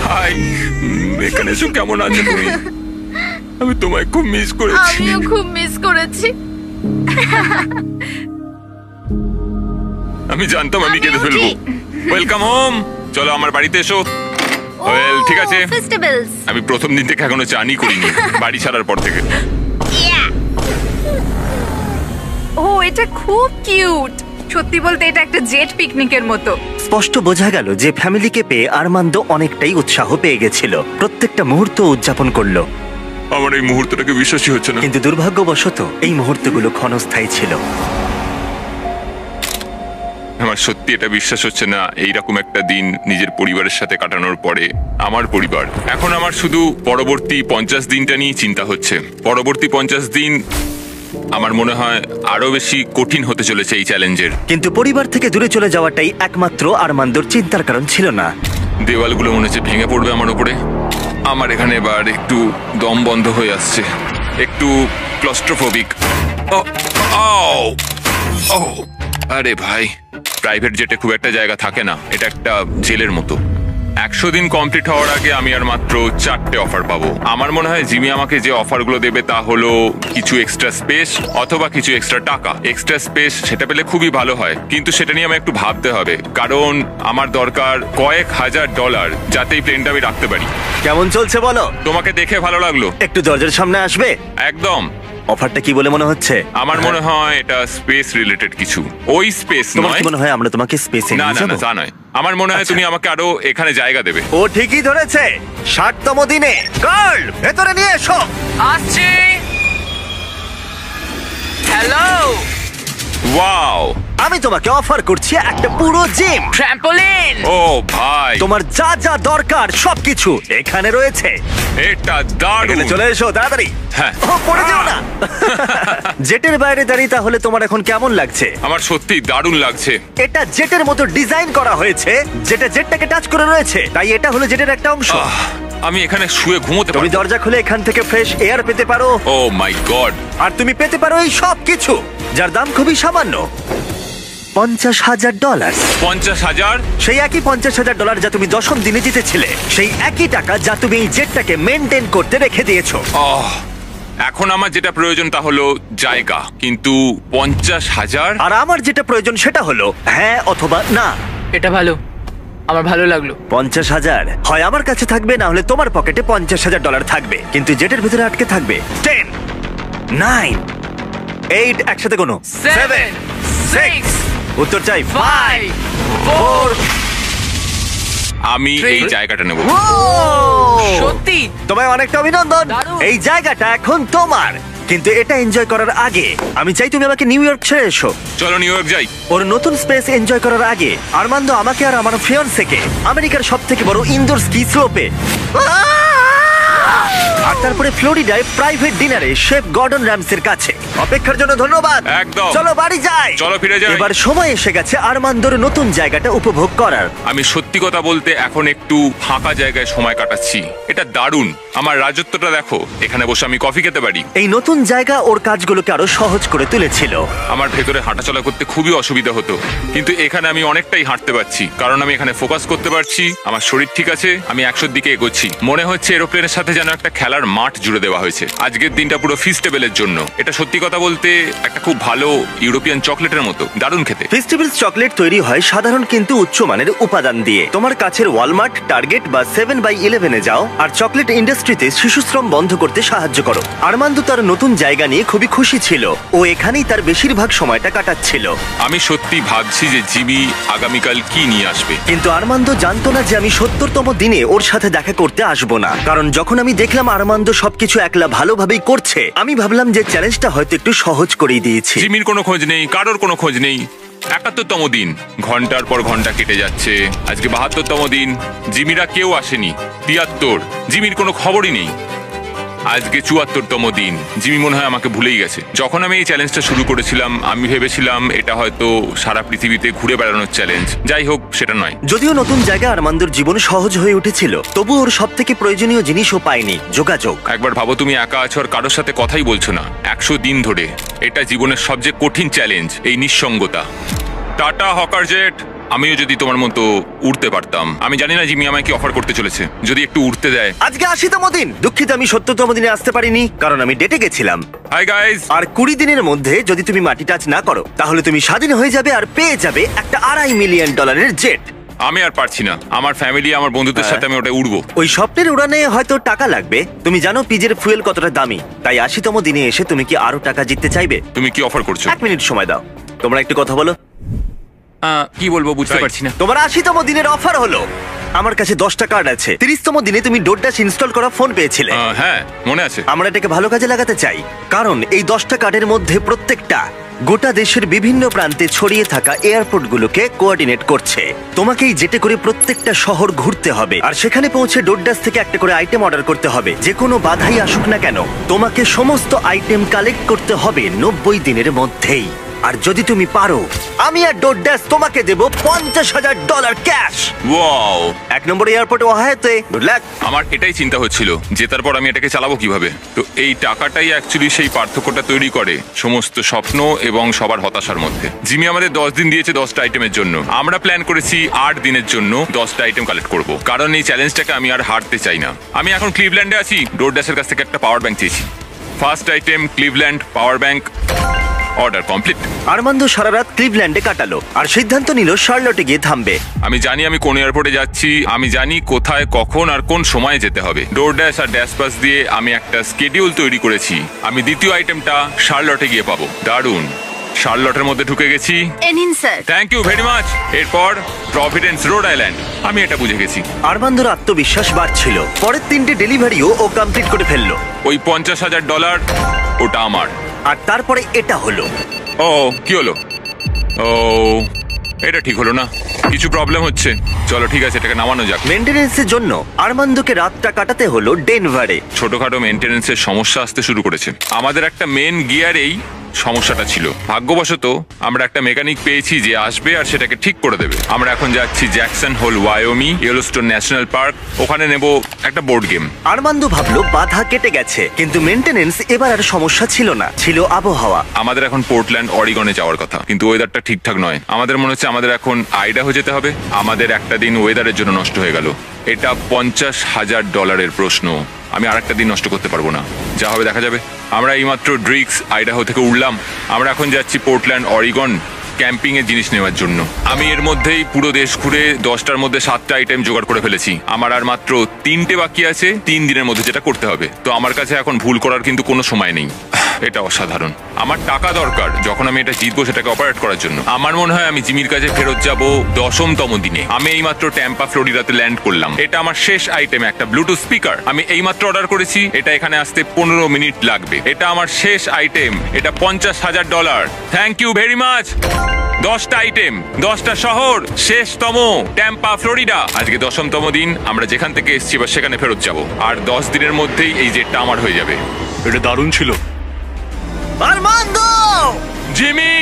high. এখানে এসো, কেমন আছো তুমি? আমি তোমায় খুব মিস করেছি। আমিও খুব মিস করেছি। আমি জানতাম আমি কেঁদে আমিও ফেলবো। ঠিক। Welcome home. চলো আমার বাড়িতে এসো। ওয়েল, ঠিক আছে। ফেস্টিভ্যালস। আমি প্রথম দিন থেকে এখনো চানই করিনি, বাড়ি ছাড়ার পর থেকে। ও এটা খুব কিউট। সত্যি বলতে এটা একটা জেট পিকনিকের মতো। স্পষ্ট বোঝা গেল যে ফ্যামিলিকে পেয়ে আরমান্দো অনেকটাই উৎসাহ পেয়ে গেছিল। প্রত্যেকটা মুহূর্ত উদযাপন করলো। আমার এই মুহূর্তটাকে বিশ্বাসই হচ্ছে না। কিন্তু দুর্ভাগ্যবশত এই মুহূর্তগুলো ক্ষণস্থায়ী ছিল। আমার সত্যি এটা বিশ্বাস হচ্ছে না, এইরকম একটা দিন নিজের পরিবারের সাথে কাটানোর পরে। আমার পরিবার। এখন আমার শুধু পরবর্তী 50 দিনটা নিয়ে চিন্তা হচ্ছে। পরবর্তী 50 দিন আমার মনে হয় আরো বেশি কঠিন হতে চলেছে এই চ্যালেঞ্জের। কিন্তু পরিবার থেকে দূরে চলে যাওয়াটাই একমাত্র আরমান্দোর চিন্তার কারণ ছিল না। দেওয়ালগুলো মনে হচ্ছে ভেঙে পড়বে আমার উপরে। আমার এখানে এবার একটু দম বন্ধ হয়ে আসছে, একটু ক্লস্ট্রোফোবিক। আরে ভাই, প্রাইভেট জেটে খুব একটা জায়গা থাকে না, এটা একটা জেলের মতো। 100 দিন কমপ্লিট হওয়ার আগে আমি আর মাত্র 4টে অফার পাবো। আমার মনে হয় জিমি আমাকে যে অফারগুলো দেবে তা হলো কিছু এক্সট্রা স্পেস অথবা কিছু এক্সট্রা টাকা। এক্সট্রা স্পেস সেটা পেলে খুবই ভালো হয়, কিন্তু সেটা নিয়ে আমি একটু ভাবতে হবে, কারণ আমার দরকার কয়েক হাজার ডলার যাতে এই প্লেনটা আমি রাখতে পারি। কেমন চলছে বলো? তোমাকে দেখে ভালো লাগলো। একটু দরজার সামনে আসবে? একদম। অফারটা কি বলে মনে হচ্ছে? আমার মনে হয় এটা স্পেস রিলেটেড কিছু। ওই স্পেস তোমার নয়। কি মনে হয় আমরা তোমাকে স্পেসে না নিয়ে না যাব? না, তা নয়। আমার মনে হয় আচ্ছা। তুমি আমাকে আরো এখানে জায়গা দেবে। ও ঠিকই ধরেছে। 60তম দিনে গার্ল ভেতরে নিয়ে এসো। আসছে। হ্যালো। ওয়াও, আমি তোমাকে অফার করছি একটা পুরো জিম। ট্র্যাম্পোলিন। ও ভাই, তোমার যা যা দরকার সবকিছু এখানে রয়েছে। এটা দারুণ। এখানে চলে এসো তাড়াতাড়ি। হ্যাঁ। ও পড়ে যেও না। জেটের বাইরে দাঁড়িয়ে তাহলে তোমার এখন কেমন লাগছে? আমার সত্যি দারুণ লাগছে। এটা জেটের মতো ডিজাইন করা হয়েছে, যেটা জেটটাকে টাচ করে রয়েছে, তাই এটা হলো জেটের একটা অংশ। আমি এখানে শুয়ে ঘুমোতে তুমি পারবো। দরজা খুলে এখান থেকে ফ্রেশ এয়ার পেতে পারো। ও মাই গড। আর তুমি পেতে পারো এই সব কিছু, যার দাম খুবই সামান্য, $50,000। 50,000? সেই একই $50,000 যা তুমি 10ম দিনে জিতেছিলে, সেই একই টাকা যা তুমি এই জেটটাকে মেনটেন করতে রেখে দিয়েছো। এখন আমার যেটা প্রয়োজন তা হলো জায়গা, কিন্তু 50,000? আর আমার যেটা প্রয়োজন সেটা হলো হ্যাঁ অথবা না। এটা ভালো, আমার ভালো লাগলো। 50,000 হয় আমার কাছে থাকবে, না হলে তোমার পকেটে $50,000 থাকবে, কিন্তু জেটের ভিতরে আটকে থাকবে 10, 9, 8, একসাথে কোনো 7, 6, উত্তর চাই 5, 4। আমি এই 3 জায়গাটা নেব। সত্যি তোমায় অনেকটা অভিনন্দন। দারুণ। এই জায়গাটা এখন তোমার, কিন্তু এটা এনজয় করার আগে আমি চাই তুমি আমাকে নিউ ইয়র্ক ছেড়ে এসো। চলো নিউ ইয়র্ক যাই। ওর নতুন স্পেস এনজয় করার আগে আরমান্দো আমাকে আর আমার ফিয়ন্সেকে আমেরিকার সবথেকে বড় ইনডোর স্কি স্লোপে, আর তারপরে ফ্লোরিডায় প্রাইভেট ডিনারে শেফ গর্ডন র্যামসের কাছে। অপেক্ষার জন্য ধন্যবাদ। একদম। চলো বাড়ি যাই। চলো ফিরে যাই। এবার সময় এসে গেছে আরমান্দোর নতুন জায়গাটা উপভোগ করার। আমি সত্যি কথা বলতে এখন একটু ফাঁকা জায়গায় সময় কাটাচ্ছি। এটা দারুণ। আমার রাজত্বটা দেখো, এখানে বসে আমি কফি খেতে পারি। এই নতুন জায়গা ওর কাজগুলোকে আরো সহজ করে তুলেছিল। আমার ভেতরে হাঁটাচলা করতে খুবই অসুবিধা হতো, কিন্তু এখানে আমি অনেকটাই হাঁটতে পারছি, কারণ আমি এখানে ফোকাস করতে পারছি। আমার শরীর ঠিক আছে, আমি 100 দিকে এগোচ্ছি। মনে হচ্ছে এরোপ্লেনের সাথে যেন একটা খেলার মাঠ জুড়ে দেওয়া হয়েছে। আজকের দিনটা পুরো ফিস্টেবলের জন্য। এটা সত্যি কথা বলতে একটা খুব ভালো ইউরোপিয়ান চকলেটের মতো, দারুণ খেতে। ফেস্টিভ্যালস চকলেট তৈরি হয় সাধারণ কিন্তু উচ্চমানের উপাদান দিয়ে। তোমার কাছের ওয়ালমার্ট, টার্গেট বা 7/11 যাও আর চকলেট ইন্ডাস্ট্রিতে শিশুশ্রম বন্ধ করতে সাহায্য করো। আরমান্দো তার নতুন জায়গা নিয়ে খুবই খুশি ছিল। ও এখানেই তার বেশিরভাগ সময়টা কাটাচ্ছিল। আমি সত্যি ভাবছি যে জিমি আগামীকাল কি নিয়ে আসবে। কিন্তু আরমান্দো জানতো না যে আমি 70তম দিনে ওর সাথে দেখা করতে আসবো না, কারণ যখন আমি দেখলাম আরমান্দ সবকিছু একলা ভালোভাবেই করছে, আমি ভাবলাম যে চ্যালেঞ্জটা হয়তো একটু সহজ করেই দিয়েছি। জিমির কোনো খোঁজ নেই, কারোর কোনো খোঁজ নেই। 71তম দিন, ঘন্টার পর ঘন্টা কেটে যাচ্ছে। আজকে 72তম দিন, জিমিরা কেউ আসেনি। 73, জিমির কোনো খবরই নেই। আজকে 74তম দিন, জিমি মনে হয় আমাকে ভুলেই গেছে। যখন আমি এই চ্যালেঞ্জটা শুরু করেছিলাম আমি ভেবেছিলাম এটা হয়তো সারা পৃথিবীতে ঘুরে বেড়ানোর চ্যালেঞ্জ। যাই হোক, সেটা নয়। যদিও নতুন জায়গায় আরমান্দর জীবন সহজ হয়ে উঠেছিল, তবু ওর সব থেকে প্রয়োজনীয় জিনিসও পায়নি, যোগাযোগ। একবার ভাবো, তুমি একা আছো আর কারোর সাথে কথাই বলছো না 100 দিন ধরে। এটা জীবনের সবচেয়ে কঠিন চ্যালেঞ্জ, এই নিঃসঙ্গতা। টাটা হকার জেট, আমিও যদি তোমার মতো উড়তে পারতাম। আমি জানি না জিমি আমায় কি অফার করতে চলেছে, যদি একটু উড়তে দেয়। আজকে 80তম দিন। দুঃখিত আমি 70তম দিনে আসতে পারিনি, কারণ আমি ডেটে গেছিলাম। Hi guys. আর 20 দিনের মধ্যে যদি তুমি মাটি টাচ না করো, তাহলে তুমি স্বাধীন হয়ে যাবে আর পেয়ে যাবে একটা $2.5 মিলিয়ন জেট। আমি আর পারছি না, আমার ফ্যামিলি, আমার বন্ধুদের সাথে আমি ওটা উড়বো। ওই স্বপ্নের উড়ানে হয়তো টাকা লাগবে। তুমি জানো পিজের ফুয়েল কতটা দামি, তাই 80তম দিনে এসে তুমি কি আরো টাকা জিততে চাইবে? তুমি কি অফার করছো? 1 মিনিট সময় দাও, তোমরা একটু কথা বলো। কি বলবো বুঝতে Right. পারছি না। তোমার 80তম দিনের অফার হলো, আমার কাছে 10টা কার্ড আছে। 30তম দিনে তুমি ডোরড্যাশ ইনস্টল করা ফোন পেয়েছিলে। হ্যাঁ, মনে আছে। আমরা এটাকে ভালো কাজে লাগাতে চাই, কারণ এই 10টা কার্ডের মধ্যে প্রত্যেকটা গোটা দেশের বিভিন্ন প্রান্তে ছড়িয়ে থাকা এয়ারপোর্টগুলোকে কোঅর্ডিনেট করছে। তোমাকেই যেতে করে প্রত্যেকটা শহর ঘুরতে হবে, আর সেখানে পৌঁছে ডোরড্যাশ থেকে একটা করে আইটেম অর্ডার করতে হবে। যে কোনো বাধাই আসুক না কেন, তোমাকে সমস্ত আইটেম কালেক্ট করতে হবে 90 দিনের মধ্যেই। আর যদি তুমি পারো, আমি আর ডোরড্যাশ তোমাকে দেব $50,000 ক্যাশ। ওয়াও, 1 নম্বর এয়ারপোর্টে ওয়াহাতে। Good luck. আমার এটাই চিন্তা হচ্ছিল, জেতার পর আমি এটাকে চালাবো কিভাবে। তো এই টাকাটাই অ্যাকচুয়ালি সেই পার্থক্যটা তৈরি করে সমস্ত স্বপ্ন এবং সবার হতাশার মধ্যে। জিমি আমাদের 10 দিন দিয়েছে 10টা আইটেমের জন্য। আমরা প্ল্যান করেছি 8 দিনের জন্য 10টা আইটেম কালেক্ট করব, কারণ এই চ্যালেঞ্জটাকে আমি আর হারতে চাই না। আমি এখন ক্লিভল্যান্ডে আছি, ডোরড্যাশের কাছ থেকে একটা পাওয়ার ব্যাংক চেয়েছি। First item Cleveland power bank. Order complete. Armando সারা রাত ক্লিভল্যান্ডে কাটালো আর সিদ্ধান্ত নিল শার্লটে গিয়ে থামবে। আমি জানি আমি কোন এয়ারপোর্টে যাচ্ছি, আমি জানি কোথায়, কখন আর কোন সময়ে যেতে হবে। ডোরড্যাশ আর ড্যাশ পাস দিয়ে আমি একটা স্কেডিউল তৈরি করেছি। আমি দ্বিতীয় আইটেমটা শার্লটে গিয়ে পাবো। দারুণ, শার্লটের মধ্যে ঢুকে গেছি। এনিন sir. Thank you very much. এরপর প্রভিডেন্স রোড আইল্যান্ড। আমি এটা বুঝে গেছি। আরমান্দর আত্মবিশ্বাস বাড়ছিল। পরের 3টে ডেলিভারিও ও কমপ্লিট করে ফেললো। ওই $50,000 ওটা আমার। আর তারপরে এটা হলো। ও কি হলো? ও এটা ঠিক হলো না, কিছু প্রবলেম হচ্ছে। চলো ঠিক আছে, এটাকে নামানো যাক। মেইনটেনেন্সের জন্য আরমান্দকে রাতটা কাটাতে হলো ডেনভারে। ছোটখাটো মেনটেনেন্সের সমস্যা আসতে শুরু করেছে। আমাদের একটা মেন গিয়ারেই সমস্যাটা ছিল। ভাগ্যবশত আমরা একটা মেকানিক পেয়েছি যে আসবে আর সেটাকে ঠিক করে দেবে। আমরা এখন যাচ্ছি Jackson Hole Wyoming, Yellowstone National Park. ওখানে নেব একটা বোর্ড গেম। আরমান্দ ভাবলো বাধা কেটে গেছে, কিন্তু মেইনটেনেন্স এবার আর সমস্যা ছিল না, ছিল আবহাওয়া। আমাদের এখন পোর্টল্যান্ড অরিগনে যাওয়ার কথা, কিন্তু ওয়েদারটা ঠিকঠাক নয়। আমাদের মনে হচ্ছে আমাদের এখন আইডাহো যেতে হবে। আমাদের একটা দিন ওয়েদারের জন্য নষ্ট হয়ে গেল। এটা $50,000 প্রশ্ন। আমি আর একটা দিন নষ্ট করতে পারবো না, যা হবে দেখা যাবে। আমরা এইমাত্র ড্রিক্স আইডাহো থেকে উঠলাম। আমরা এখন যাচ্ছি পোর্টল্যান্ড অরিগন ক্যাম্পিং এর জিনিস নেওয়ার জন্য। আমি এর মধ্যেই পুরো দেশ ঘুরে 10টার মধ্যে 7টা আইটেম জোগাড় করে ফেলেছি। আমার আর মাত্র 3টে বাকি আছে 3 দিনের মধ্যে যেটা করতে হবে। তো আমার কাছে এখন ভুল করার কিন্তু কোনো সময় নেই। এটা অসাধারণ। আমার টাকা দরকার যখন আমি এটা জিতবো সেটাকে অপারেট করার জন্য। আমার মনে হয় আমি জিমির কাছে ফেরত যাব 10তম দিনে। আমি এইমাত্র ট্যাম্পা ফ্লোরিডাতে ল্যান্ড করলাম। এটা আমার শেষ আইটেম, একটা ব্লুটুথ স্পিকার। আমি এইমাত্র অর্ডার করেছি, এটা এখানে আসতে 15 মিনিট লাগবে। এটা আমার শেষ আইটেম, এটা $50,000। Thank you very much. 10টা আইটেম, 10টা শহর, শেষতম ট্যাম্পা ফ্লোরিডা। আজকে 10তম দিন। আমরা যেখান থেকে এসেছি এবার সেখানে ফেরত যাব। আর 10 দিনের মধ্যেই এই জেটটা আমার হয়ে যাবে। এটা দারুণ ছিল। আরমান্দ, জিমি,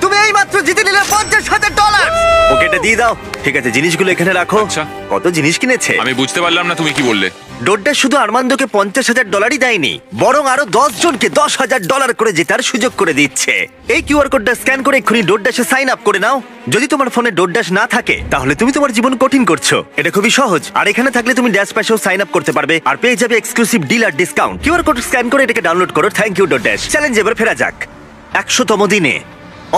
তুমি এইমাত্র জিতে নিলে $50,000। ওকে এটা দিয়ে দাও। ঠিক আছে, জিনিসগুলো এখানে রাখো। আচ্ছা। কত জিনিস কিনেছে। আমি বুঝতে পারলাম না তুমি কি বললে। ডোড্যাশ শুধু আরমান্দকে $50,000 দেয়নি, বরং আরো 10 জনকে $10,000 করে জেতার সুযোগ করে দিচ্ছে। এই কিউআর কোডটা স্ক্যান করে এক্ষুনি ডোড্যাশে সাইন আপ করে নাও। যদি তোমার ফোনে ডোড্যাশ না থাকে তাহলে তুমি তোমার জীবন কঠিন করছো। এটা খুবই সহজ। আর এখানে থাকলে তুমি ড্যাশ প্যাশেও সাইন আপ করতে পারবে আর পেয়ে যাবে এক্সক্লুসিভ ডিল আর ডিসকাউন্ট। কিউআর কোড স্ক্যান করে এটাকে ডাউনলোড করো। Thank you ডোড্যাশ। চ্যালেঞ্জ এবার ফেরা যাক। 100তম দিনে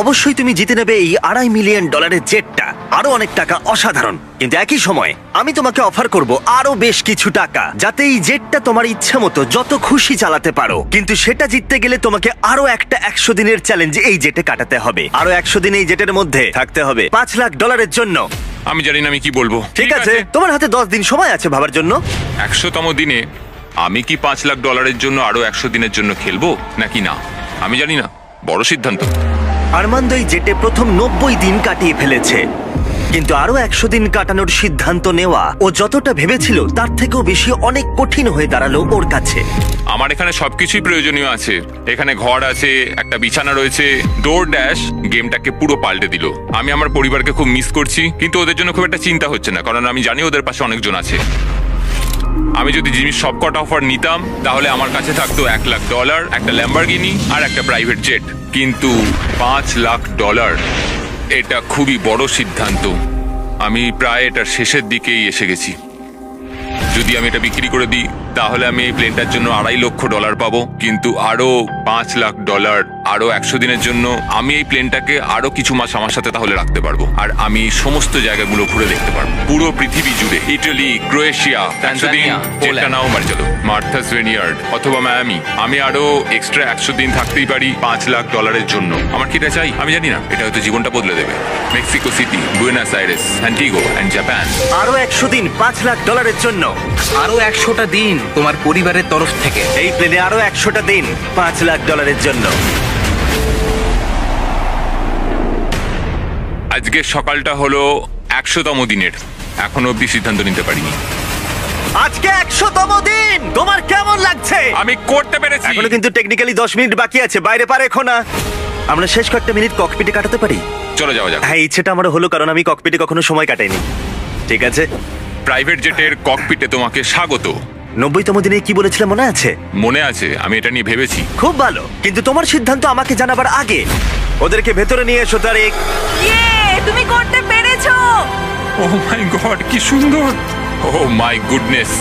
অবশ্যই তুমি জিতে নেবে এই $2.5 মিলিয়ন জেটটা। আরো অনেক টাকা, অসাধারণ। কিন্তু একই সময় আমি তোমাকে অফার করব আরো বেশ কিছু টাকা, যাতে এই জেটটা তোমার ইচ্ছা মতো যত খুশি চালাতে পারো। কিন্তু সেটা জিততে গেলে তোমাকে আরো একটা 100 দিনের চ্যালেঞ্জ এই জেটে কাটাতে হবে। আরো 100 দিন এই জেটের মধ্যে থাকতে হবে $5 লাখ জন্য। আমি জানি না আমি কি বলবো। ঠিক আছে, তোমার হাতে 10 দিন সময় আছে ভাবার জন্য। 100তম দিনে আমি কি $5 লাখ জন্য আরো 100 দিনের জন্য খেলবো নাকি না আমি জানি না, বড় সিদ্ধান্ত। আরমান্দ এই জেটে প্রথম 90 দিন কাটিয়ে ফেলেছে, কিন্তু আরো 100 দিন কাটানোর সিদ্ধান্ত নেওয়া ও যতটা ভেবেছিল তার থেকেও বেশি অনেক কঠিন হয়ে দাঁড়ালো ওর কাছে। আমার এখানে সবকিছুই প্রয়োজনীয় আছে। এখানে ঘর আছে, একটা বিছানা রয়েছে। ডোর ড্যাশ গেমটাকে পুরো পাল্টে দিল। আমি আমার পরিবারকে খুব মিস করছি, কিন্তু ওদের জন্য খুব একটা চিন্তা হচ্ছে না, কারণ আমি জানি ওদের পাশে অনেকজন আছে। আমি যদি জিমির সবকটা অফার নিতাম তাহলে আমার কাছে থাকতো $1 লাখ, একটা ল্যাম্বরগিনি আর একটা প্রাইভেট জেট। কিন্তু $5 লাখ, এটা খুবই বড় সিদ্ধান্ত। আমি প্রায় এটার শেষের দিকেই এসে গেছি। যদি আমি এটা বিক্রি করে দিই তাহলে আমি এই প্লেনটার জন্য $2.5 লক্ষ পাবো, কিন্তু আরো $5 লাখ আরো 100 দিনের জন্য আমি এই প্লেনটাকে আরো কিছু মাস আমার সাথে তাহলে রাখতে পারবো, আর আমি সমস্ত জায়গাগুলো ঘুরে দেখতে পারবো, পুরো পৃথিবী জুড়ে। ইটালি, ক্রোয়েশিয়া, 100 দিন যেটা নাও মারি চলো, মার্থাস ভিনিয়ার্ড অথবা মায়ামি। আমি আরো এক্সট্রা 100 দিন থাকতেই পারি $5 লাখ জন্য। আমার কি এটা চাই আমি জানি না, এটা হয়তো জীবনটা বদলে দেবে। Mexico City, Buenos Aires, Antigua and Japan. আরো 100 দিন $5 লাখ জন্য। আরো 100টা দিন তোমার পরিবারের তরফ থেকে। এই প্লেনে আরো 100টা দিন $5 লাখ জন্য। আজকের সকালটা হলো 100তম দিনের, এখনো অব্দি সিদ্ধান্ত নিতে পারিনি। আজকে 100তম দিন, তোমার কেমন লাগছে? আমি করতে পেরেছি। এখনো কিন্তু টেকনিক্যালি 10 মিনিট বাকি আছে, বাইরে পারে এখন না। আমরা শেষ কয়েকটা মিনিট ককপিটে কাটাতে পারি? চলে যাওয়া যাক। হ্যাঁ, ইচ্ছেটা আমার হলো, কারণ আমি ককপিটে কখনো সময় কাটাইনি। ঠিক আছে, প্রাইভেট জেটের ককপিটে তোমাকে স্বাগত। 90তম দিনে কি বলেছিলে মনে আছে? মনে আছে, আমি এটা নিয়ে ভেবেছি। খুব ভালো, কিন্তু তোমার সিদ্ধান্ত আমাকে জানাবার আগে ওদেরকে ভেতরে নিয়ে এসো। তারিক, তুমি করতে পেরেছো। ও মাই গড, কি সুন্দর! ও মাই গুডনেস!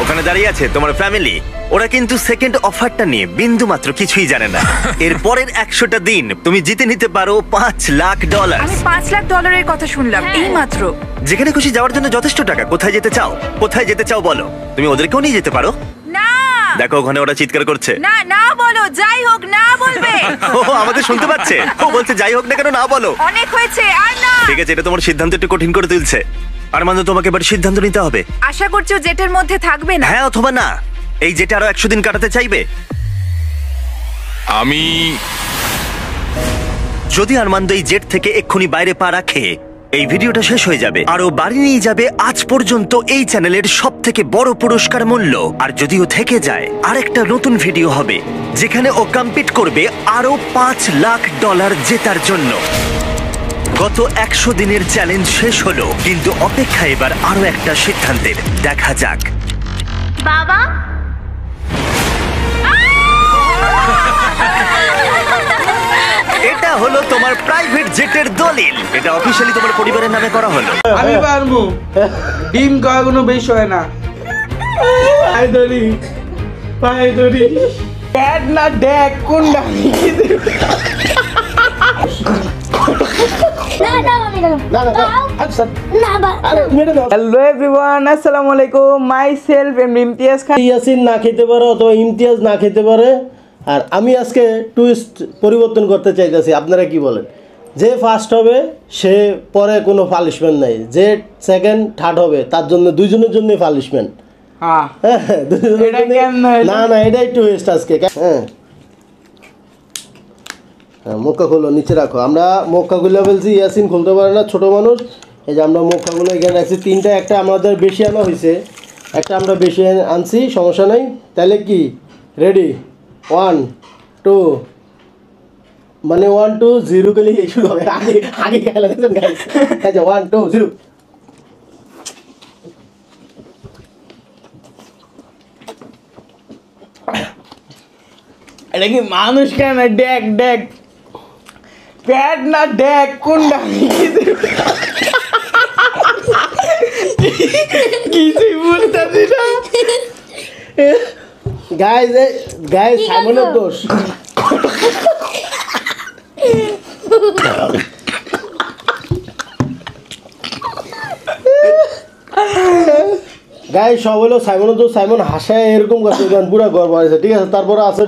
ওখানে দাঁড়িয়ে আছে তোমার ফ্যামিলি। ওরা কিন্তু সেকেন্ড অফারটা নিয়ে বিন্দু মাত্র কিছুই জানে না। এর পরের 100টা দিন তুমি জিতে নিতে পারো $5 লাখ। আমি $5 লাখ কথা শুনলাম এই মাত্র। যেখানে খুশি যাওয়ার জন্য যথেষ্ট টাকা। কোথায় যেতে চাও? কোথায় যেতে চাও বলো? তুমি ওদেরকেও নিয়ে যেতে পারো। না, দেখো ওখানে ওরা চিৎকার করছে। না না বলো, যাই হোক না বলবে। ও আমাদের শুনতে পাচ্ছে। ও বলছে যাই হোক না কেন না বলো। অনেক হয়েছে আর না। ঠিক আছে, এটা তোমার সিদ্ধান্ত একটু কঠিন করে তুলছে। আরমান্দ, তোমাকে এবার সিদ্ধান্ত নিতে হবে। আশা করছো জেটের মধ্যে থাকবে না? হ্যাঁ অথবা না। এই যেটা আরো 100 দিন কাটাতে চাইবে। আমি যদি আরমান্দ এই জেট থেকে এক্ষুনি বাইরে পা রাখে, এই ভিডিওটা শেষ হয়ে যাবে আর ও বাড়ি নিয়ে যাবে আজ পর্যন্ত এই চ্যানেলের সবথেকে বড় পুরস্কার মূল্য। আর যদিও থেকে যায়, আরেকটা নতুন ভিডিও হবে যেখানে ও কম্পিট করবে আরো $5 লাখ জেতার জন্য। গত 100 দিনের চ্যালেঞ্জ শেষ হলো, কিন্তু অপেক্ষা এবার আরো একটা সিদ্ধান্তের। দেখা যাক। বাবা, এটা হলো তোমার প্রাইভেট জেটের দলিল। এটা অফিশিয়ালি তোমার পরিবারের নামে করা হলো। আমি পারবো, ডিম খাওয়া কোনো বেশ হয় না। পায়ে ধরি, পায়ে ধরি। প্যাড না ড্যাক কোনটা? হ্যালো এভরিওয়ান, আসসালামু আলাইকুম। মাই সেলফ ইমতিয়াজ খান। ইয়াসিন না খেতে পারে অথবা ইমতিয়াজ না খেতে পারে। আর আমি আজকে টুইস্ট পরিবর্তন করতে চাইতেছি, আপনারা কি বলেন? যে ফার্স্ট হবে সে পরে কোনো পানিশমেন্ট নাই, যে সেকেন্ড থার্ড হবে তার জন্য দুইজনের জন্যই পানিশমেন্ট। হ্যাঁ, দুইজনের এটা জন্যই- কেমন হলো? না না, এটাই টুইস্ট আজকে। হ্যাঁ হ্যাঁ, মক্কা খুলো, নিচে রাখো। আমরা মক্কা খুলে ফেলছি, ইয়াসিন খুলতে পারে না, ছোট মানুষ। এই যে আমরা মক্কাগুলো এখানে রাখছি তিনটা। একটা আমাদের বেশি আনা হয়েছে, একটা আমরা বেশি আনছি, সমস্যা নাই। তাহলে কি রেডি? 1 2, মানে 1 2 0 গেলে শুরু হবে। আগে আগে খেলা দেখছেন গাইস? আচ্ছা 1 2 0। এটা কি মানুষ কেন? DAC DAC. প্যাড না ড্যাক কোনটা? কিছুই বলতেছি না। গাইস গাইস, সাইমনের দোষ। গাইস সব হলো সাইমনের দোষ। সাইমন হাসায় এরকম করছে, পুরো গর্ব আছে। ঠিক আছে, তারপরে আছে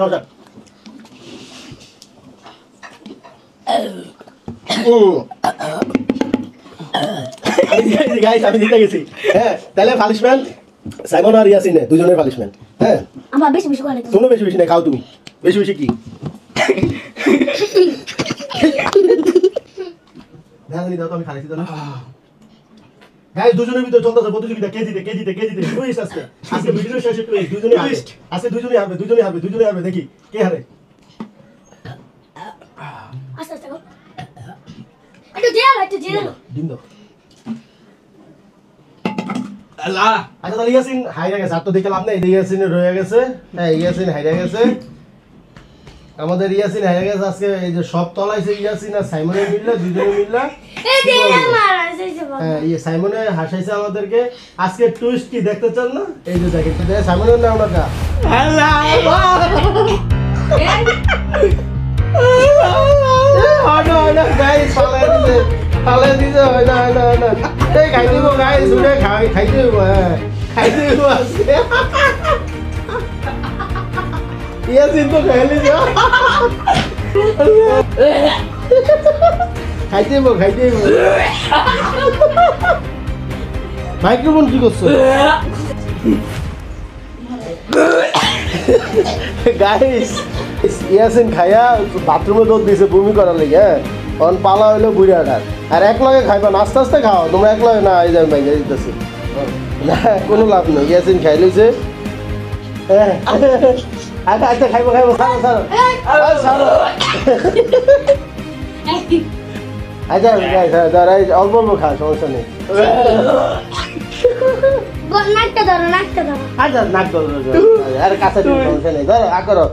গাইস, আমি জিতে গেছি। হ্যাঁ, তাহলে পানিশমেন্ট সাইমন আর ইয়াসিনে দুজনের পানিশমেন্ট। হ্যাঁ আমার বেশি বেশি করে তোমরা বেশি বেশি না খাও তুমি। বেশি বেশি কি দাও তো আমি খাইছি দাও না। গাইস দুজনের ভিতরে চলতেছে প্রতিযোগিতা কেজিতে টুইস্ট আজকে ভিডিও শেষে টুইস্ট দুজনে টুইস্ট আজকে দুজনে হারবে দেখি কে হারে। আস্তে আস্তে গো একটু দিয়ে দাও ডিম দাও। আল্লাহ আচ্ছা তাহলে ইয়াসিন হাইরা গেছে, আর তো দেখে লাভ নেই, ইয়াসিন রয়ে গেছে। হ্যাঁ ইয়াসিন হাইরা গেছে, আমাদের ইয়াসিন হাইরা গেছে আজকে। এই যে সব তলাইছে ইয়াসিন আর সাইমনের মিললা, দুজনে মিললা। এই যে আমার আছে বাবা হ্যাঁ এই সাইমনে হাসাইছে আমাদেরকে। আজকে টুইস্ট কি দেখতে চান না? এই যে দেখেন তো সাইমনের নাম না আল্লাহ গাইস ফালাই দিছে হয় না এই খাই দিব গাইস, উঠে খাই দিব। হ্যাঁ খাই দিব আজকে ইয়াসিন তো খাইলি যা খাই দিব মাইক্রোফোন কি করছো গাইস? ইয়াসিন খাইয়া বাথরুমে দৌড় দিয়েছে বমি করার লেগে। হ্যাঁ অন পালা হইলো বুড়িয়াটার, আর এক লগে খাইবা না, আস্তে আস্তে খাও তোমরা, এক লগে না এই যাবে ভাই দিতেছি না, কোনো লাভ নেই। ইয়াসিন খাই লইছে। হ্যাঁ আচ্ছা আচ্ছা খাইবো ছাড়ো আচ্ছা অল্প অল্প খা, সমস্যা নেই। নাকটা ধরো আচ্ছা নাক ধরো, আরে কাছে সমস্যা নেই, ধরো করো।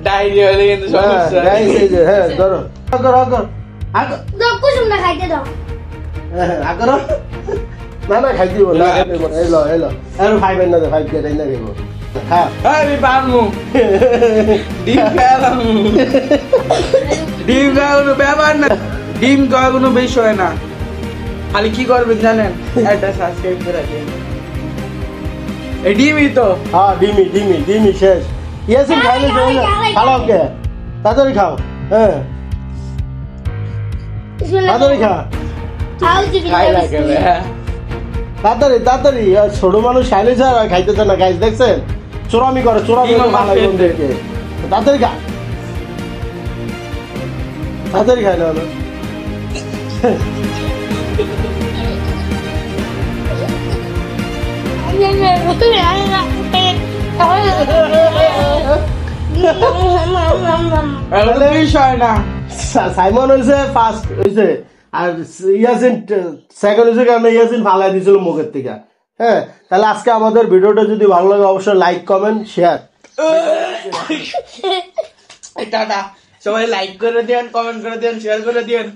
ডায়রিয়া হলে কিন্তু সমস্যা। হ্যাঁ ধরো দাও কুসুমটা খাইতে দাও আগর না খাই দিব না, এলো আর খাইবেন না, খাই দিয়ে না খাইব খা। আমি পারমু ডিম খাওয়ালাম, ডিম খাওয়া কোনো ব্যাপার না, ডিম খাওয়া কোনো বিষয় না। খালি কি করবেন জানেন, একটা সাবস্ক্রাইব করে দিন। এই ডিমই তো হ্যাঁ ডিমি শেষ। ইয়াসিন খাইলে ভালো কে তাড়াতাড়ি খাও। হ্যাঁ তাড়াতাড়ি খা, খাই লাগে। তাড়াতাড়ি ছোট মানুষ খাইলে স্যার খাইতে চান না। গাইস দেখছেন চোরামি করে তাড়াতাড়ি খা, তাড়াতাড়ি খাই না বিষয় না। সাইমন হয়েছে ফার্স্ট হয়েছে, আর ইয়াসিন সেকেন্ড হয়েছে, কারণ ইয়াসিন ফালাই দিয়েছিল মুখের থেকে। হ্যাঁ তাহলে আজকে আমাদের ভিডিওটা যদি ভালো লাগে অবশ্যই লাইক কমেন্ট শেয়ার। টাটা, সবাই লাইক করে দিন, কমেন্ট করে দিন, শেয়ার করে দিন।